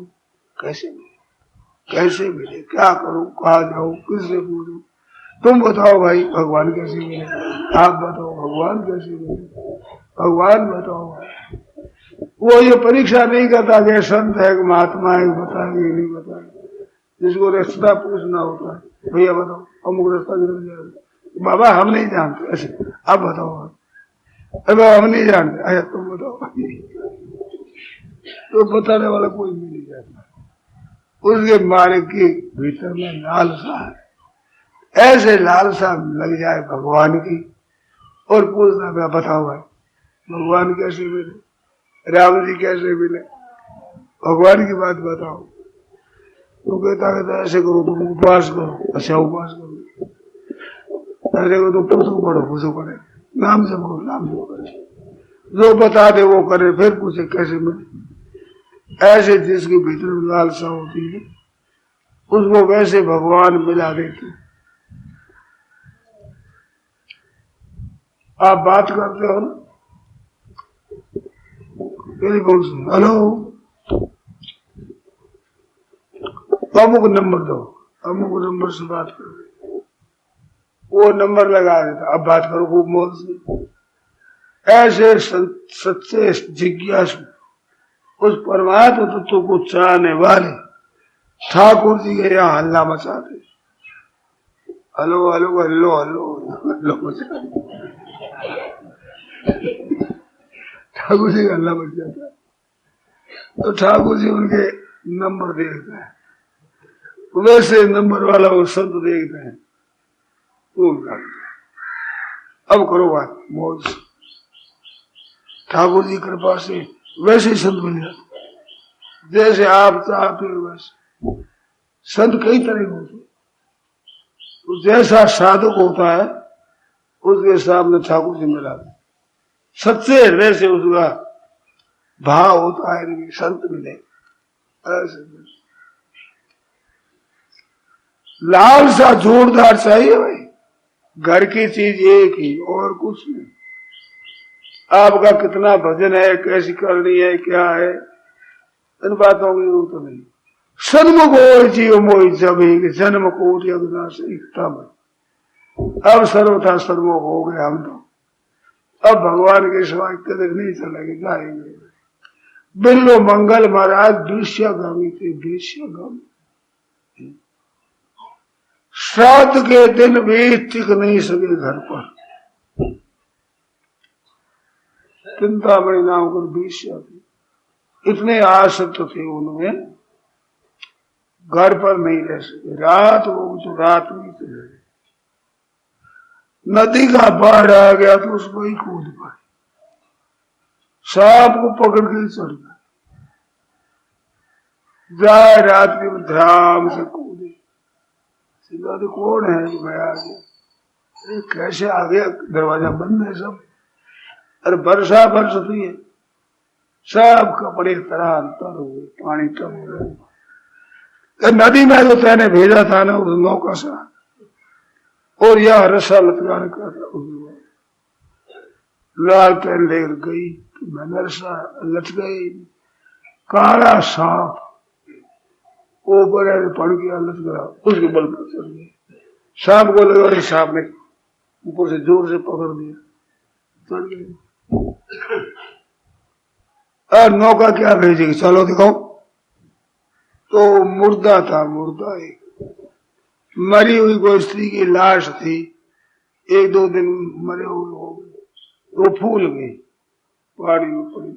कैसे मिले, कैसे मिले, क्या करूं, कहा जाऊं, किससे पूछूं, तुम बताओ भाई भगवान कैसे मिले, आप बताओ भगवान कैसे मिले, भगवान बताओ। वो ये परीक्षा नहीं करता कि संत है कि महात्मा है, बताएंगे नहीं बताएंगे, जिसको रिश्ता पूछना होता है भैया बताओ अमुक रास्ता किधर जाएगा। बाबा हम नहीं जानते। ऐसे आप बताओ। अब हम नहीं जानते। अरे तुम बताओ। तो बताने वाला कोई नहीं जाता। उसके मारे के भीतर में लालसा है। ऐसे लालसा लग जाए भगवान की और पूछना मैं बताओ भाई भगवान कैसे मिले, राम जी कैसे मिले, भगवान की बात बताओ। तो कहता ऐसे करो तुम उपवास करो। अच्छा उपवास करो। ऐसे करो तो पुस्तक पढ़ो, पुस्तक पढ़े, नाम से करो, नाम से करे, जो बता दे वो करे, फिर पूछे कैसे मिले। ऐसे जिसके भीतर लालसा होती है उसको वैसे भगवान मिला देते। आप बात करते हो ना टेलीफोन से, हेलो अमुक नंबर दो, अमुक नंबर से बात करो, वो नंबर लगा देता। अब बात करो खूब मौत से। ऐसे सच्चे जिज्ञासु उस परमात्मा तत्व को चाहने वाले ठाकुर जी के यहाँ हल्ला मचाते। Hello hello hello hello hello मचाते। ठाकुर जी का हल्ला मच जाता है। तो ठाकुर जी उनके नंबर देखते हैं। वैसे नंबर वाला वो संत देखते हैं तो उनका अब करो बात मौज। ठाकुर जी कृपा से वैसे ही संत मिल जाते जैसे आप चाहते हो। वैसे संत कई तरह के होते, तो जैसा साधक होता है उसके सामने ठाकुर जी मिला सच्चे हृदय से उसका भाव होता है कि संत मिले। ऐसे लालसा जोरदार चाहिए भाई। घर की चीज एक ही और कुछ नहीं। आपका कितना भजन है, कैसी करनी है, क्या है, इन बातों की जरूरत नहीं। सन्मुख हो जीव मोहि जभी जन्म कोट अविनाश एकता में। अब सर्वथा सर्वमुख हो गए हम तो। अब भगवान के सिवाय कदर नहीं चलेंगे, जाएंगे। बिल्लो मंगल महाराज दृश्यगामी थे, दृश्यगामी। श्राद्ध के दिन भी टिक नहीं सके घर पर। चिंतामणि नाम कर 20 थे, इतने आसक्त थे उनमें, घर पर नहीं रह सके। रात हो तो रात नहीं रहे। नदी का बाढ़ आ गया तो उसको ही कूद पाए, सांप को पकड़ के चढ़ गए। जाए रात में ध्यान से कूदे। तो कौन है मैं आ गया। अरे कैसे आ गया, दरवाजा बंद है सब। अरे वर्षा बरसती है, सब कपड़े तरह हुए, पानी तब हो गया। नदी में जो तैने भेजा था ना उस नौका सा, और यह रस्सा लटका रखा था। लाल तैन लेकर गई तो मैंने रस्सा लट गई। काला सांप ऊपर पड़ गया, लट गया, उसके बल पर चढ़ गया। सांप को लगा, सांप ने ऊपर से जोर से पकड़ दिया, चढ़ गए। और नौका क्या भेजेगी, चलो दिखाओ। तो मुर्दा था, मुर्दा एक मरी हुई कोई स्त्री की लाश थी। 1-2 दिन मरे हुए हो गए, वो फूल गई, पानी में पड़ी,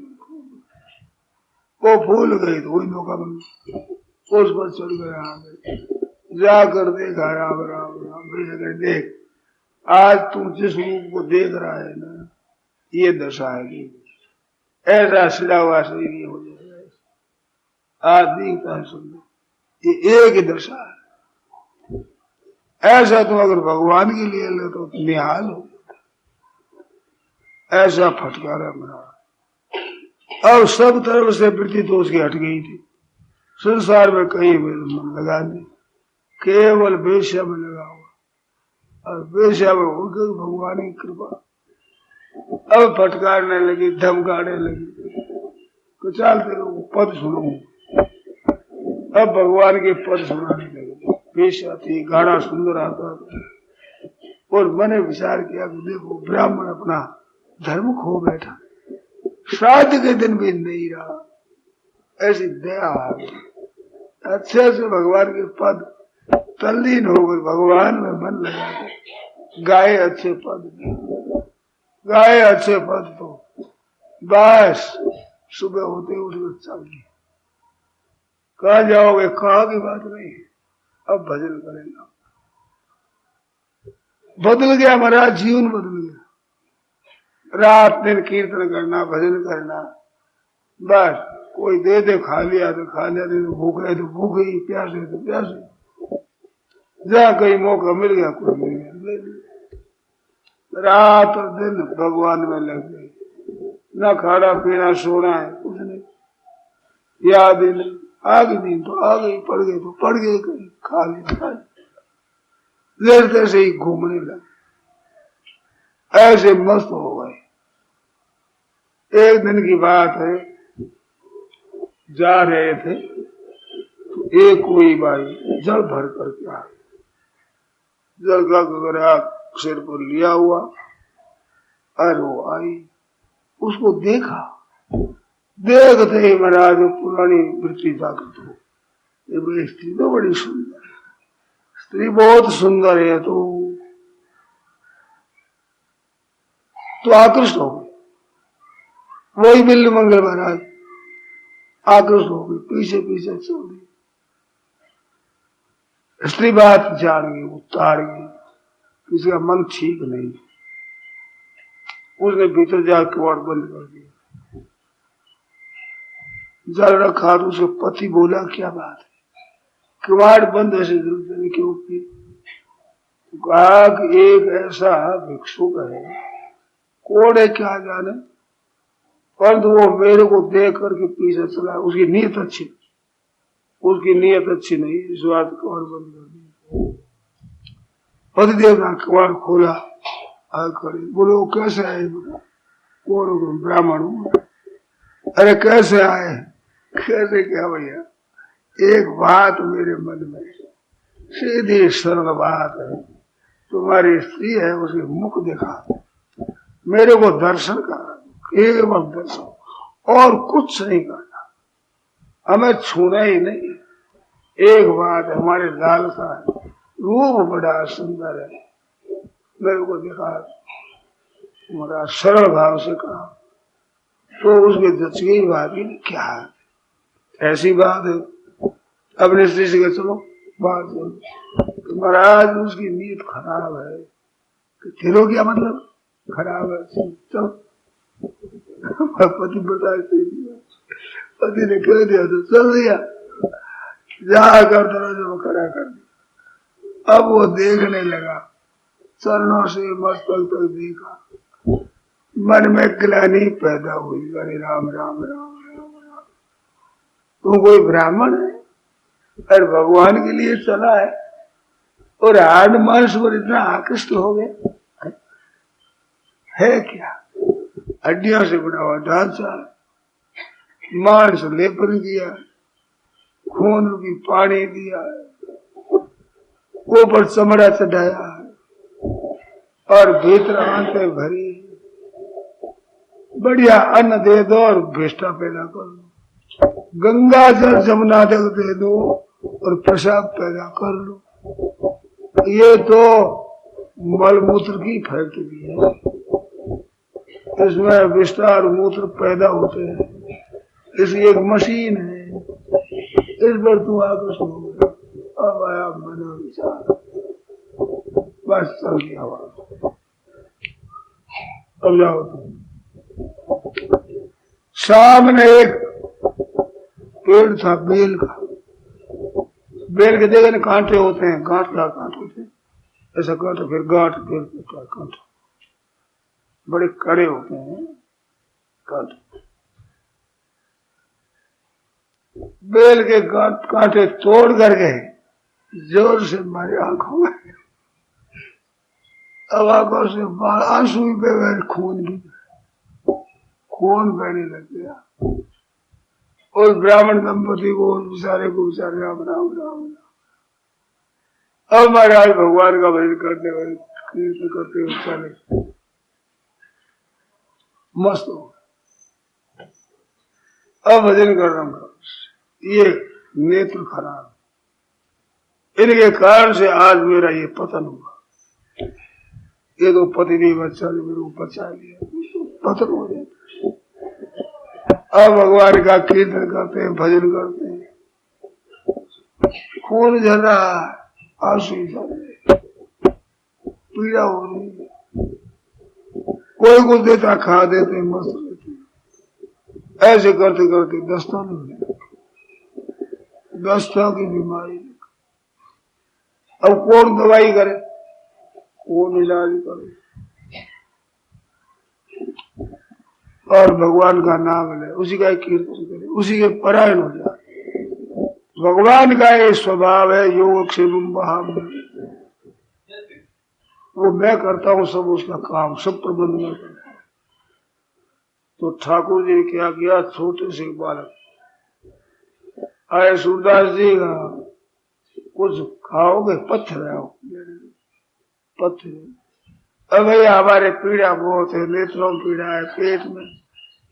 वो फूल गई तो वही नौका बन गई। उस पर चढ़ गया, आ गए, जाकर देखा राम राम राम। देख आज तू जिस रूप को देख रहा है ना, ये दशा है। ऐसा सिला हुआ शरीर हो जाएगा। आज दिखता है सुन, ये एक ही दशा है। ऐसा तुम अगर भगवान के लिए ले तो निहाल हो। ऐसा फटकारा मरा। और सब तरफ से वृत्ति तो उसकी हट गई थी। संसार में कहीं मन लगा नहीं, केवल वेश्या में लगा हुआ। और वेश्या में हो गई भगवान की कृपा। अब फटकारने लगी, धमकाने लगी, तो चलते पद सुनो। अब भगवान के पद सुनाने लगे। वेश्या थी, गाढ़ा सुंदर आता था। और मैंने विचार किया कि देखो ब्राह्मण अपना धर्म खो बैठा, श्राद्ध के दिन भी नहीं रहा। ऐसी दया आ गई। अच्छे से भगवान के पद तल्लीन होकर भगवान में मन लगा के गाए अच्छे पद, गाए अच्छे पद तो बस सुबह होते उठ कर चल दिए। कहा जाओगे, कहा की बात नहीं है, अब भजन करेगा। बदल गया महाराज, जीवन बदल गया। रात दिन कीर्तन करना, भजन करना, बस कोई दे दे खा लिया तो खा लिया, नहीं तो भूख है तो भूख ही, प्यास है तो प्यास है, जहाँ कहीं मौका मिल गया कोई मिल गया ले लिया। रात और दिन भगवान में लग गए, न खाना पीना सोना है कुछ नहीं, याद ही नहीं, आ गई नींद तो आ गई, पड़ गए तो पड़ गए, कहीं खा लिया, लेते से ही घूमने लगे, ऐसे मस्त हो गए। एक दिन की बात है, जा रहे थे तो एक कोई बाई जल भर करके आ, जल का गगरा सिर पर लिया हुआ, और वो आई, उसको देखा, देखते ही महाराज पुरानी वृत्ति जागृत हो, ये स्त्री तो बड़ी सुंदर है, स्त्री बहुत सुंदर है, तो आकृष्ट हो गई। वही बिल्ल मंगल महाराज आकृष्ट हो गई, पीछे पीछे चल रही, स्त्री बात जान गई, उतार गई, किसी का मन ठीक नहीं, उसने भीतर जाकर किवाड़ बंद कर दिया, जल रखा तो उसके पति बोला क्या बात है, किवाड़ बंद ऐसे जल्दी क्यों की? कहा कि एक ऐसा भिक्षुक है, कोड़े क्या जाने, परंतु वो मेरे को देख करके पीछे चला, उसकी नीयत अच्छी, उसकी नीयत अच्छी नहीं, इस बात कबाड़ बंद कर दिया। पतिदेव ने कबाड़ खोला, खड़े बोले वो कैसे आए? कौन? ब्राह्मण हूं। अरे कैसे आए? कैसे क्या भैया, एक बात मेरे मन में सीधी सरल बात है, तुम्हारी स्त्री है, उसके मुख देखा, मेरे को दर्शन करा, केवल दर्शन, और कुछ नहीं करना, हमें छूना ही नहीं। एक बात है, हमारे लालसा है, रूप बड़ा सुंदर है, मेरे को देखा, हमारा सरल भाव से कहा, तो उसके जच गई बात ही क्या है, ऐसी बात है, अपने स्त्री से चलो बात सुन, तो महाराज उसकी नीयत खराब है, तेरो क्या मतलब खराब है, चलो पति बताए, पति ने कह दिया तो चल दिया, जाकर दरवाजे में खड़ा कर दिया। अब वो देखने लगा, चरणों से मस्तक तक देखा, मन में ग्लानि पैदा हुई, अरे राम राम राम राम राम, तू कोई ब्राह्मण है और भगवान के लिए चला है, और हाड मांस पर इतना आकृष्ट हो गया है क्या? हड्डियों से बना हुआ ढांचा, मांस लेपन किया, खून की पानी दिया, ऊपर चमड़ा चढ़ाया और भीतर आंतें भरी, बढ़िया अन्न दे दो और भेष्टा पैदा कर लो, गंगा जल जमुना जल दे दो और प्रसाद पैदा कर लो, ये तो मलमूत्र की फैक्ट्री है, इसमें विस्तार मूत्र पैदा होते हैं, इसकी एक मशीन है, इस पर तू आकर हो गया। अब आया मनो विचार, बस चल गया वहां, अब जाओ तुम। सामने एक पेड़ था बेल का, बेल के देखने कांटे होते हैं, गांठ का कांट होते हैं, ऐसा कांटा, फिर गांठ, पेड़ का कांट, बड़े कड़े होते हैं कांटे, बेल के कांटे तोड़ करके जोर से मारे आंखों में, अब आंखों से आंसू भी बह गए, खून बहने लग गया, और ब्राह्मण दंपति को बेचारे राम राम राम। अब महाराज भगवान का भजन करते हुए, कीर्तन करते हुए चले, मस्त हो, अब भजन कर रहा हूं, ये नेत्र खराब, इनके कारण से आज मेरा ये पतन हुआ। ये तो पति नहीं बच्चा जो मेरे को बचा लिया, पतन हो गया। अब भगवान का कीर्तन करते हैं, भजन करते हैं, खून झर रहा है, आंसू झर रहे, पीड़ा हो रही है। कोई कुछ देता, खा देते, मस्त रहते। ऐसे करते करते दस्ता नहीं गया, दस्ता की बीमारी। अब कौन दवाई करे, कौन इलाज करे, और भगवान का नाम ले, उसी का कीर्तन करे, उसी के परायण हो जाए। भगवान का ये स्वभाव है, योग से वो मैं करता हूं सब उसका काम, सब प्रबंध में करता हूं। तो ठाकुर जी ने क्या किया, छोटे से बालक आए, सूरदास जी का कुछ खाओगे, पत्थर आओ, पत्थर। अब भैया हमारे पीड़ा बहुत है, नेत्रों में पीड़ा है, पेट में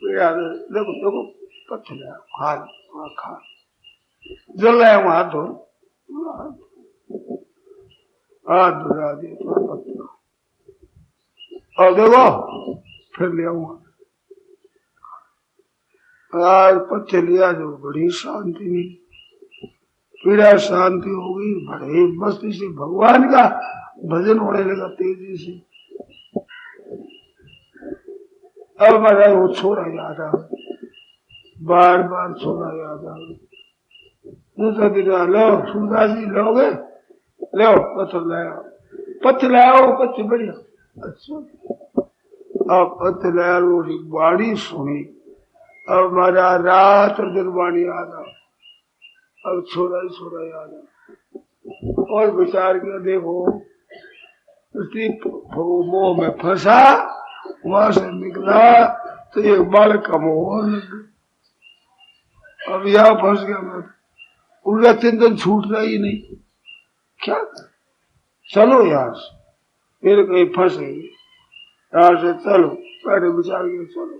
पीड़ा है, देखो देखो पत्थर आओ, खा जल रहे हाथ धो, हाथ धुला दिए पत्थर, और देखो फिर ले आऊंगा। आज पत्थर लिया, जो बड़ी शांति मिली, पीड़ा शांति हो गई, बड़े मस्ती से भगवान का भजन होने लगा तेजी से। अब महाराज वो छोड़ा याद आ, बार बार छोड़ा याद आ। दूसरा दिन लो सूरदास जी, लोगे लो पत्थर लाओ, पत्थर लाओ, पत्थर बढ़िया। अच्छा, अब पत्थर लाओ, बाड़ी सुनी। अब हमारा रात और दिन बाणी याद आ, अब छोड़ा ही छोड़ा याद आ। और विचार किया, देखो मोह में फंसा, वहां से निकला तो एक बालक का मोह लग गया। अब यहां फंस गया मैं, उनका चिंतन छूट रहा ही नहीं। क्या चलो यार, फिर कहीं फंस गई, यहां से चलो, पहले विचार किया चलो,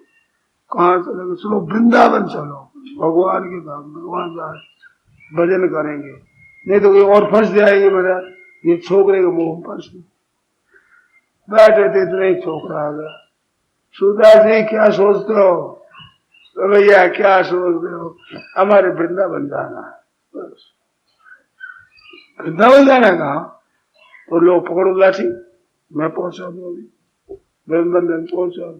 कहाँ चलोगे, चलो वृंदावन चलो, भगवान के धाम, भगवान जाए भजन करेंगे, नहीं तो कोई और फंस जाएगी मेरा, ये छोकरे के मुंह फंस गए। बैठे थे इतना ही छोकरा आ गया, सूरदास जी क्या सोचते हो? तो भैया क्या सोचते हो, हमारे वृंदावन जाना है। वृंदावन जाना कहा? तो लो पकड़ो लाठी, मैं पहुंचा दू, अभी वृंदावन पहुंचा।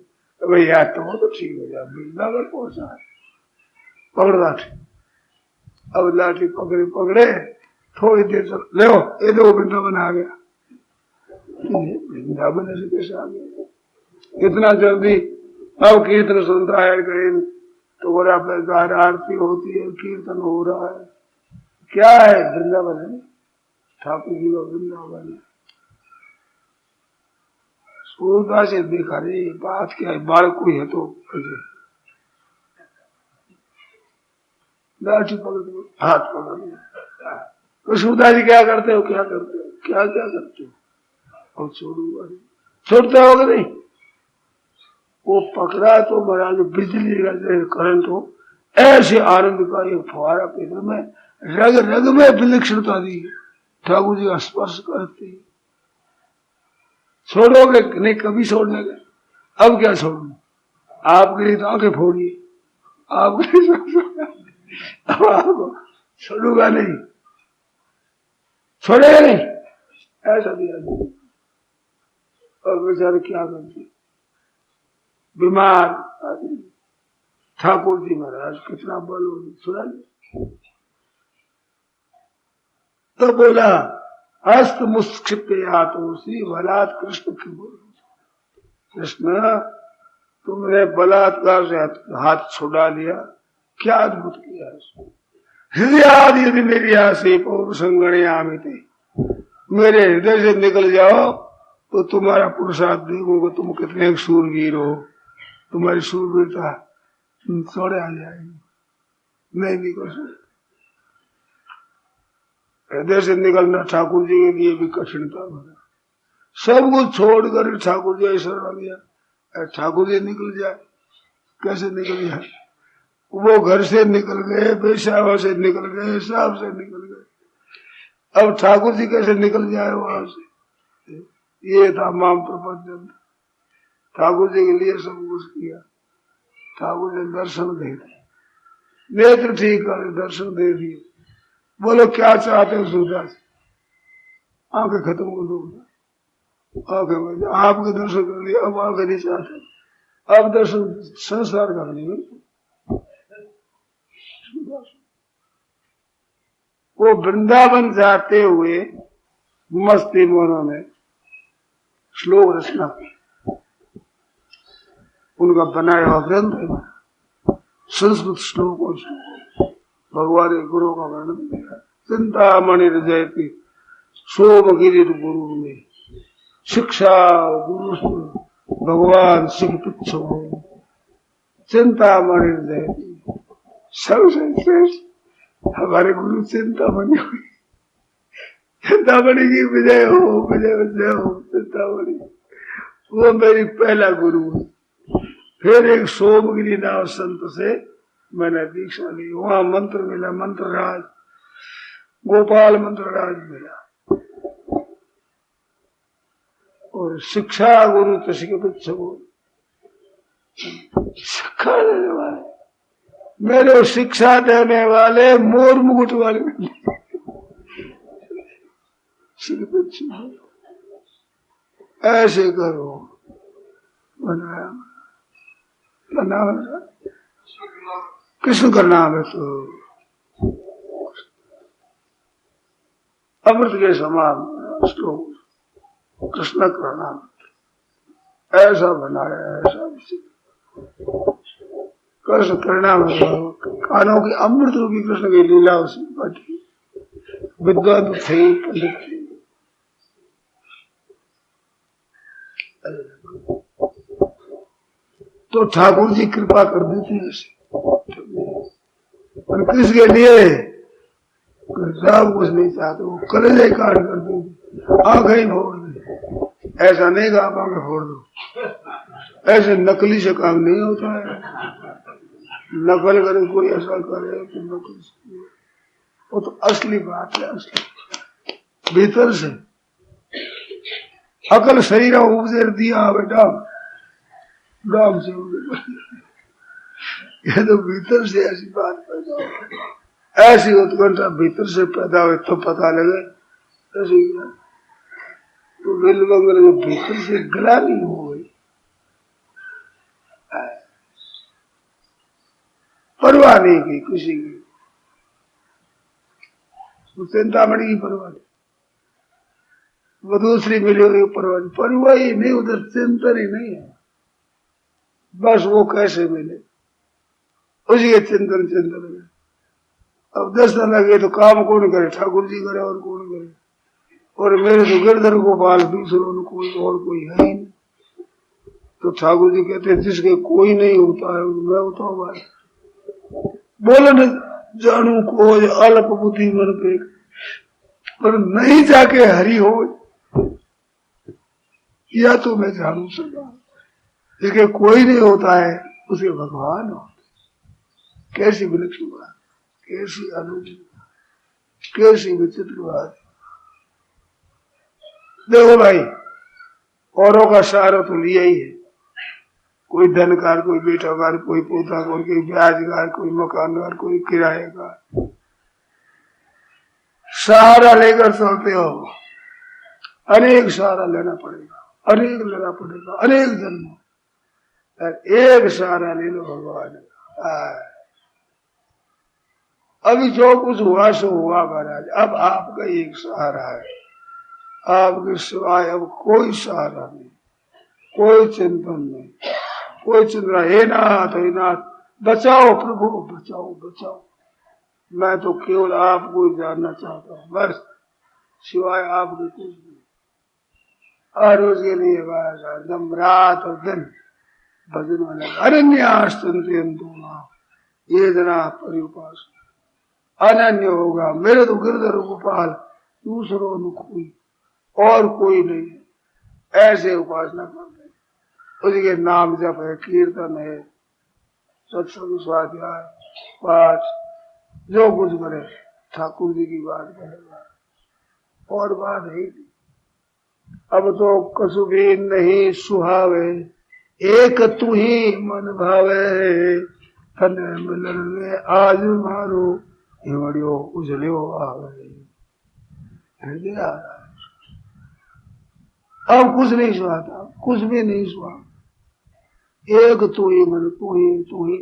तो भैया तो ठीक हो जाए, वृंदावन पहुंचा, पकड़ लाठी। अब लाठी पकड़े थोड़ी देर चल, ले ये देखो वृंदावन आ गया। वृंदावन ऐसे कैसे आ गया इतना जल्दी? अब कीर्तन सुनता है कहीं तो बोला आरती होती है, कीर्तन हो रहा है, क्या है? वृंदावन है, ठाकुर जी का वृंदावन है। सूरदास से देखा, रे बात क्या है, बालक कोई है तो लाठी पकड़, हाथ पकड़ लिया। तो सूरदास जी क्या करते हो, क्या करते हो, क्या क्या करते हो? और छोड़ूंगा, छोड़ते हो कि नहीं? वो पकड़ा तो महाराज बिजली का करंट हो, ऐसे आनंद का एक फुहारा पेड़ में रग रग में विलक्षणता दी, ठाकुर जी का स्पर्श करते। छोड़ोगे नहीं, कभी छोड़ने का। अब क्या छोड़ू, आपके लिए तो आंखें फोड़िए, आपके लिए अब आपको छोड़ूंगा नहीं, छोड़ेगा नहीं, ऐसा दिया। और बेचारे क्या करते, बीमार आदमी, ठाकुर जी महाराज कितना बल हो, सुना नहीं। तो बोला हस्त मुस्क्षिप्त उसी बलात् कृष्ण की बोल, कृष्ण तुमने बलात्कार से हाथ छुड़ा लिया, क्या अद्भुत किया। हृदय यदि मेरी आसे पौर संगणे आमिते, मेरे हृदय से निकल जाओ तो तुम्हारा पुरुषार्थ देखोगे, तुम कितने शूरवीर हो, तुम्हारी शूरवीरता छोड़े आ जाएगी, नहीं निकल सकते। हृदय से निकलना ठाकुर जी के लिए भी कठिनता बना, सब कुछ छोड़कर ठाकुर जी शरण लिया, ठाकुर जी निकल जाए, कैसे निकल जाए? वो घर से निकल गए, पेशावा से निकल गए, साहब से निकल गए, अब ठाकुर जी कैसे निकल जाए वहां से, ये था माम प्रपंचन। ठाकुर जी के लिए सब कुछ किया, ठाकुर जी दर्शन दे दिए, नेत्र ठीक कर दर्शन दे दिए। बोलो क्या चाहते हो सुधा से, आंखें खत्म कर दो, आंखें में आपके दर्शन कर लिए, अब आंखें नहीं चाहते, अब दर्शन संसार का नहीं। वो वृंदावन जाते हुए मस्ती में उन्होंने श्लोक रचना की, उनका बनाया हुआ ग्रंथ है संस्कृत श्लोक और भगवान के गुरु का वर्णन किया। चिंतामणि जयती सोमगिरी गुरु में शिक्षा गुरु भगवान सिख तुच्छ हो, चिंतामणि जयती सबसे श्रेष्ठ हमारे गुरु चिंतामणि हुई। चिंतामणि की विजय हो, विजय विजय हो चिंतामणि, वो मेरी पहला गुरु है। फिर एक सोमगिरी नाम संत से मैंने दीक्षा ली, वहां मंत्र मिला, मंत्र राज गोपाल मंत्र राज मिला, और शिक्षा गुरु शिक्षा देने वाले मेरे, शिक्षा देने वाले मोर मुकुट वाले ऐसे करो बनाया, नाम कृष्ण का नाम है तो अमृत के समान श्लोक कृष्ण का नाम ऐसा बनाया, ऐसा कृष्ण परिणाम कानों की अमृत रूपी कृष्ण की लीला उसमें बैठी, विद्वान थे पंडित थे। तो ठाकुर जी कृपा कर देते हैं ऐसे, और किसके लिए सब कुछ नहीं चाहते, वो कलेजे काट कर देते, आंखें फोड़ दे, ऐसा नहीं कि आप आंखें फोड़ दो, ऐसे नकली से काम नहीं होता है। नकल करे कोई ऐसा करे तो नकल से, वो तो असली बात है, असली भीतर से अकल शरीर उपदेश दिया बेटा डाम से, ये तो भीतर से ऐसी बात पैदा हो, ऐसी उत्कंठा भीतर से पैदा हो तो पता लगे ऐसी क्या, तो बिल मंगल में भीतर से ग्लानि हो गई, परवाह नहीं की किसी की, चिंतामणि की परवाह नहीं, वो दूसरी मिली हुई परवाह ही नहीं, उधर चिंतन ही नहीं है, बस वो कैसे मिले उसी के चिंतन चिंतन में। अब 10 दिन लगे तो काम कौन करे, ठाकुर जी करे और कौन करे, और मेरे तो गिरधर गोपाल दूसरों कोई और कोई है ही नहीं। तो ठाकुर जी कहते हैं जिसके कोई नहीं होता है मैं होता हूँ भाई, बोले न जानू को अल्प बुद्धि मन पे, पर नहीं जाके हरि हो, या तो मैं जानू सका, जिसके कोई नहीं होता है उसे भगवान होते। कैसी विलक्षण बात, कैसी अनूठी, कैसी विचित्र बात। देखो भाई, औरों का सहारा तो लिया ही है, कोई धनकार, कोई बेटाकार, कोई पोताकार, कोई ब्याजगार, कोई मकानदार, कोई किराएगार, सहारा लेकर चलते हो, अनेक सहारा लेना पड़ेगा, अनेक लेना पड़ेगा, अनेक जन्म, एक सहारा ले लो भगवान का। अभी जो कुछ हुआ सो हुआ महाराज, अब आपका एक सहारा है, आपके सिवाय अब कोई सहारा नहीं, कोई चिंतन नहीं, कोई चिंता, हे नाथ बचाओ प्रभु बचाओ बचाओ, मैं तो केवल आपको ही जानना चाहता हूँ, बस सिवाय आपके कुछ नहीं। और उसके लिए एकदम रात और दिन भजन में लगा, अरण्यास्तंतु ये जना परिपास अनन्य होगा, मेरे तो गिरधर गोपाल दूसरों में कोई और कोई नहीं है, ऐसे उपासना करते, उसके नाम जप है, कीर्तन है, सत्संग स्वाध्याय पाठ, जो कुछ करे ठाकुर जी की बात करेगा, और बात है ही नहीं। अब तो कसु भी नहीं सुहावे, एक तू ही मन भावे, तने मिलन में आज मारो हिवड़ियो उजलियो आवे। अब कुछ नहीं सुहाता, कुछ भी नहीं सुहा, एक तू ही मन, तू ही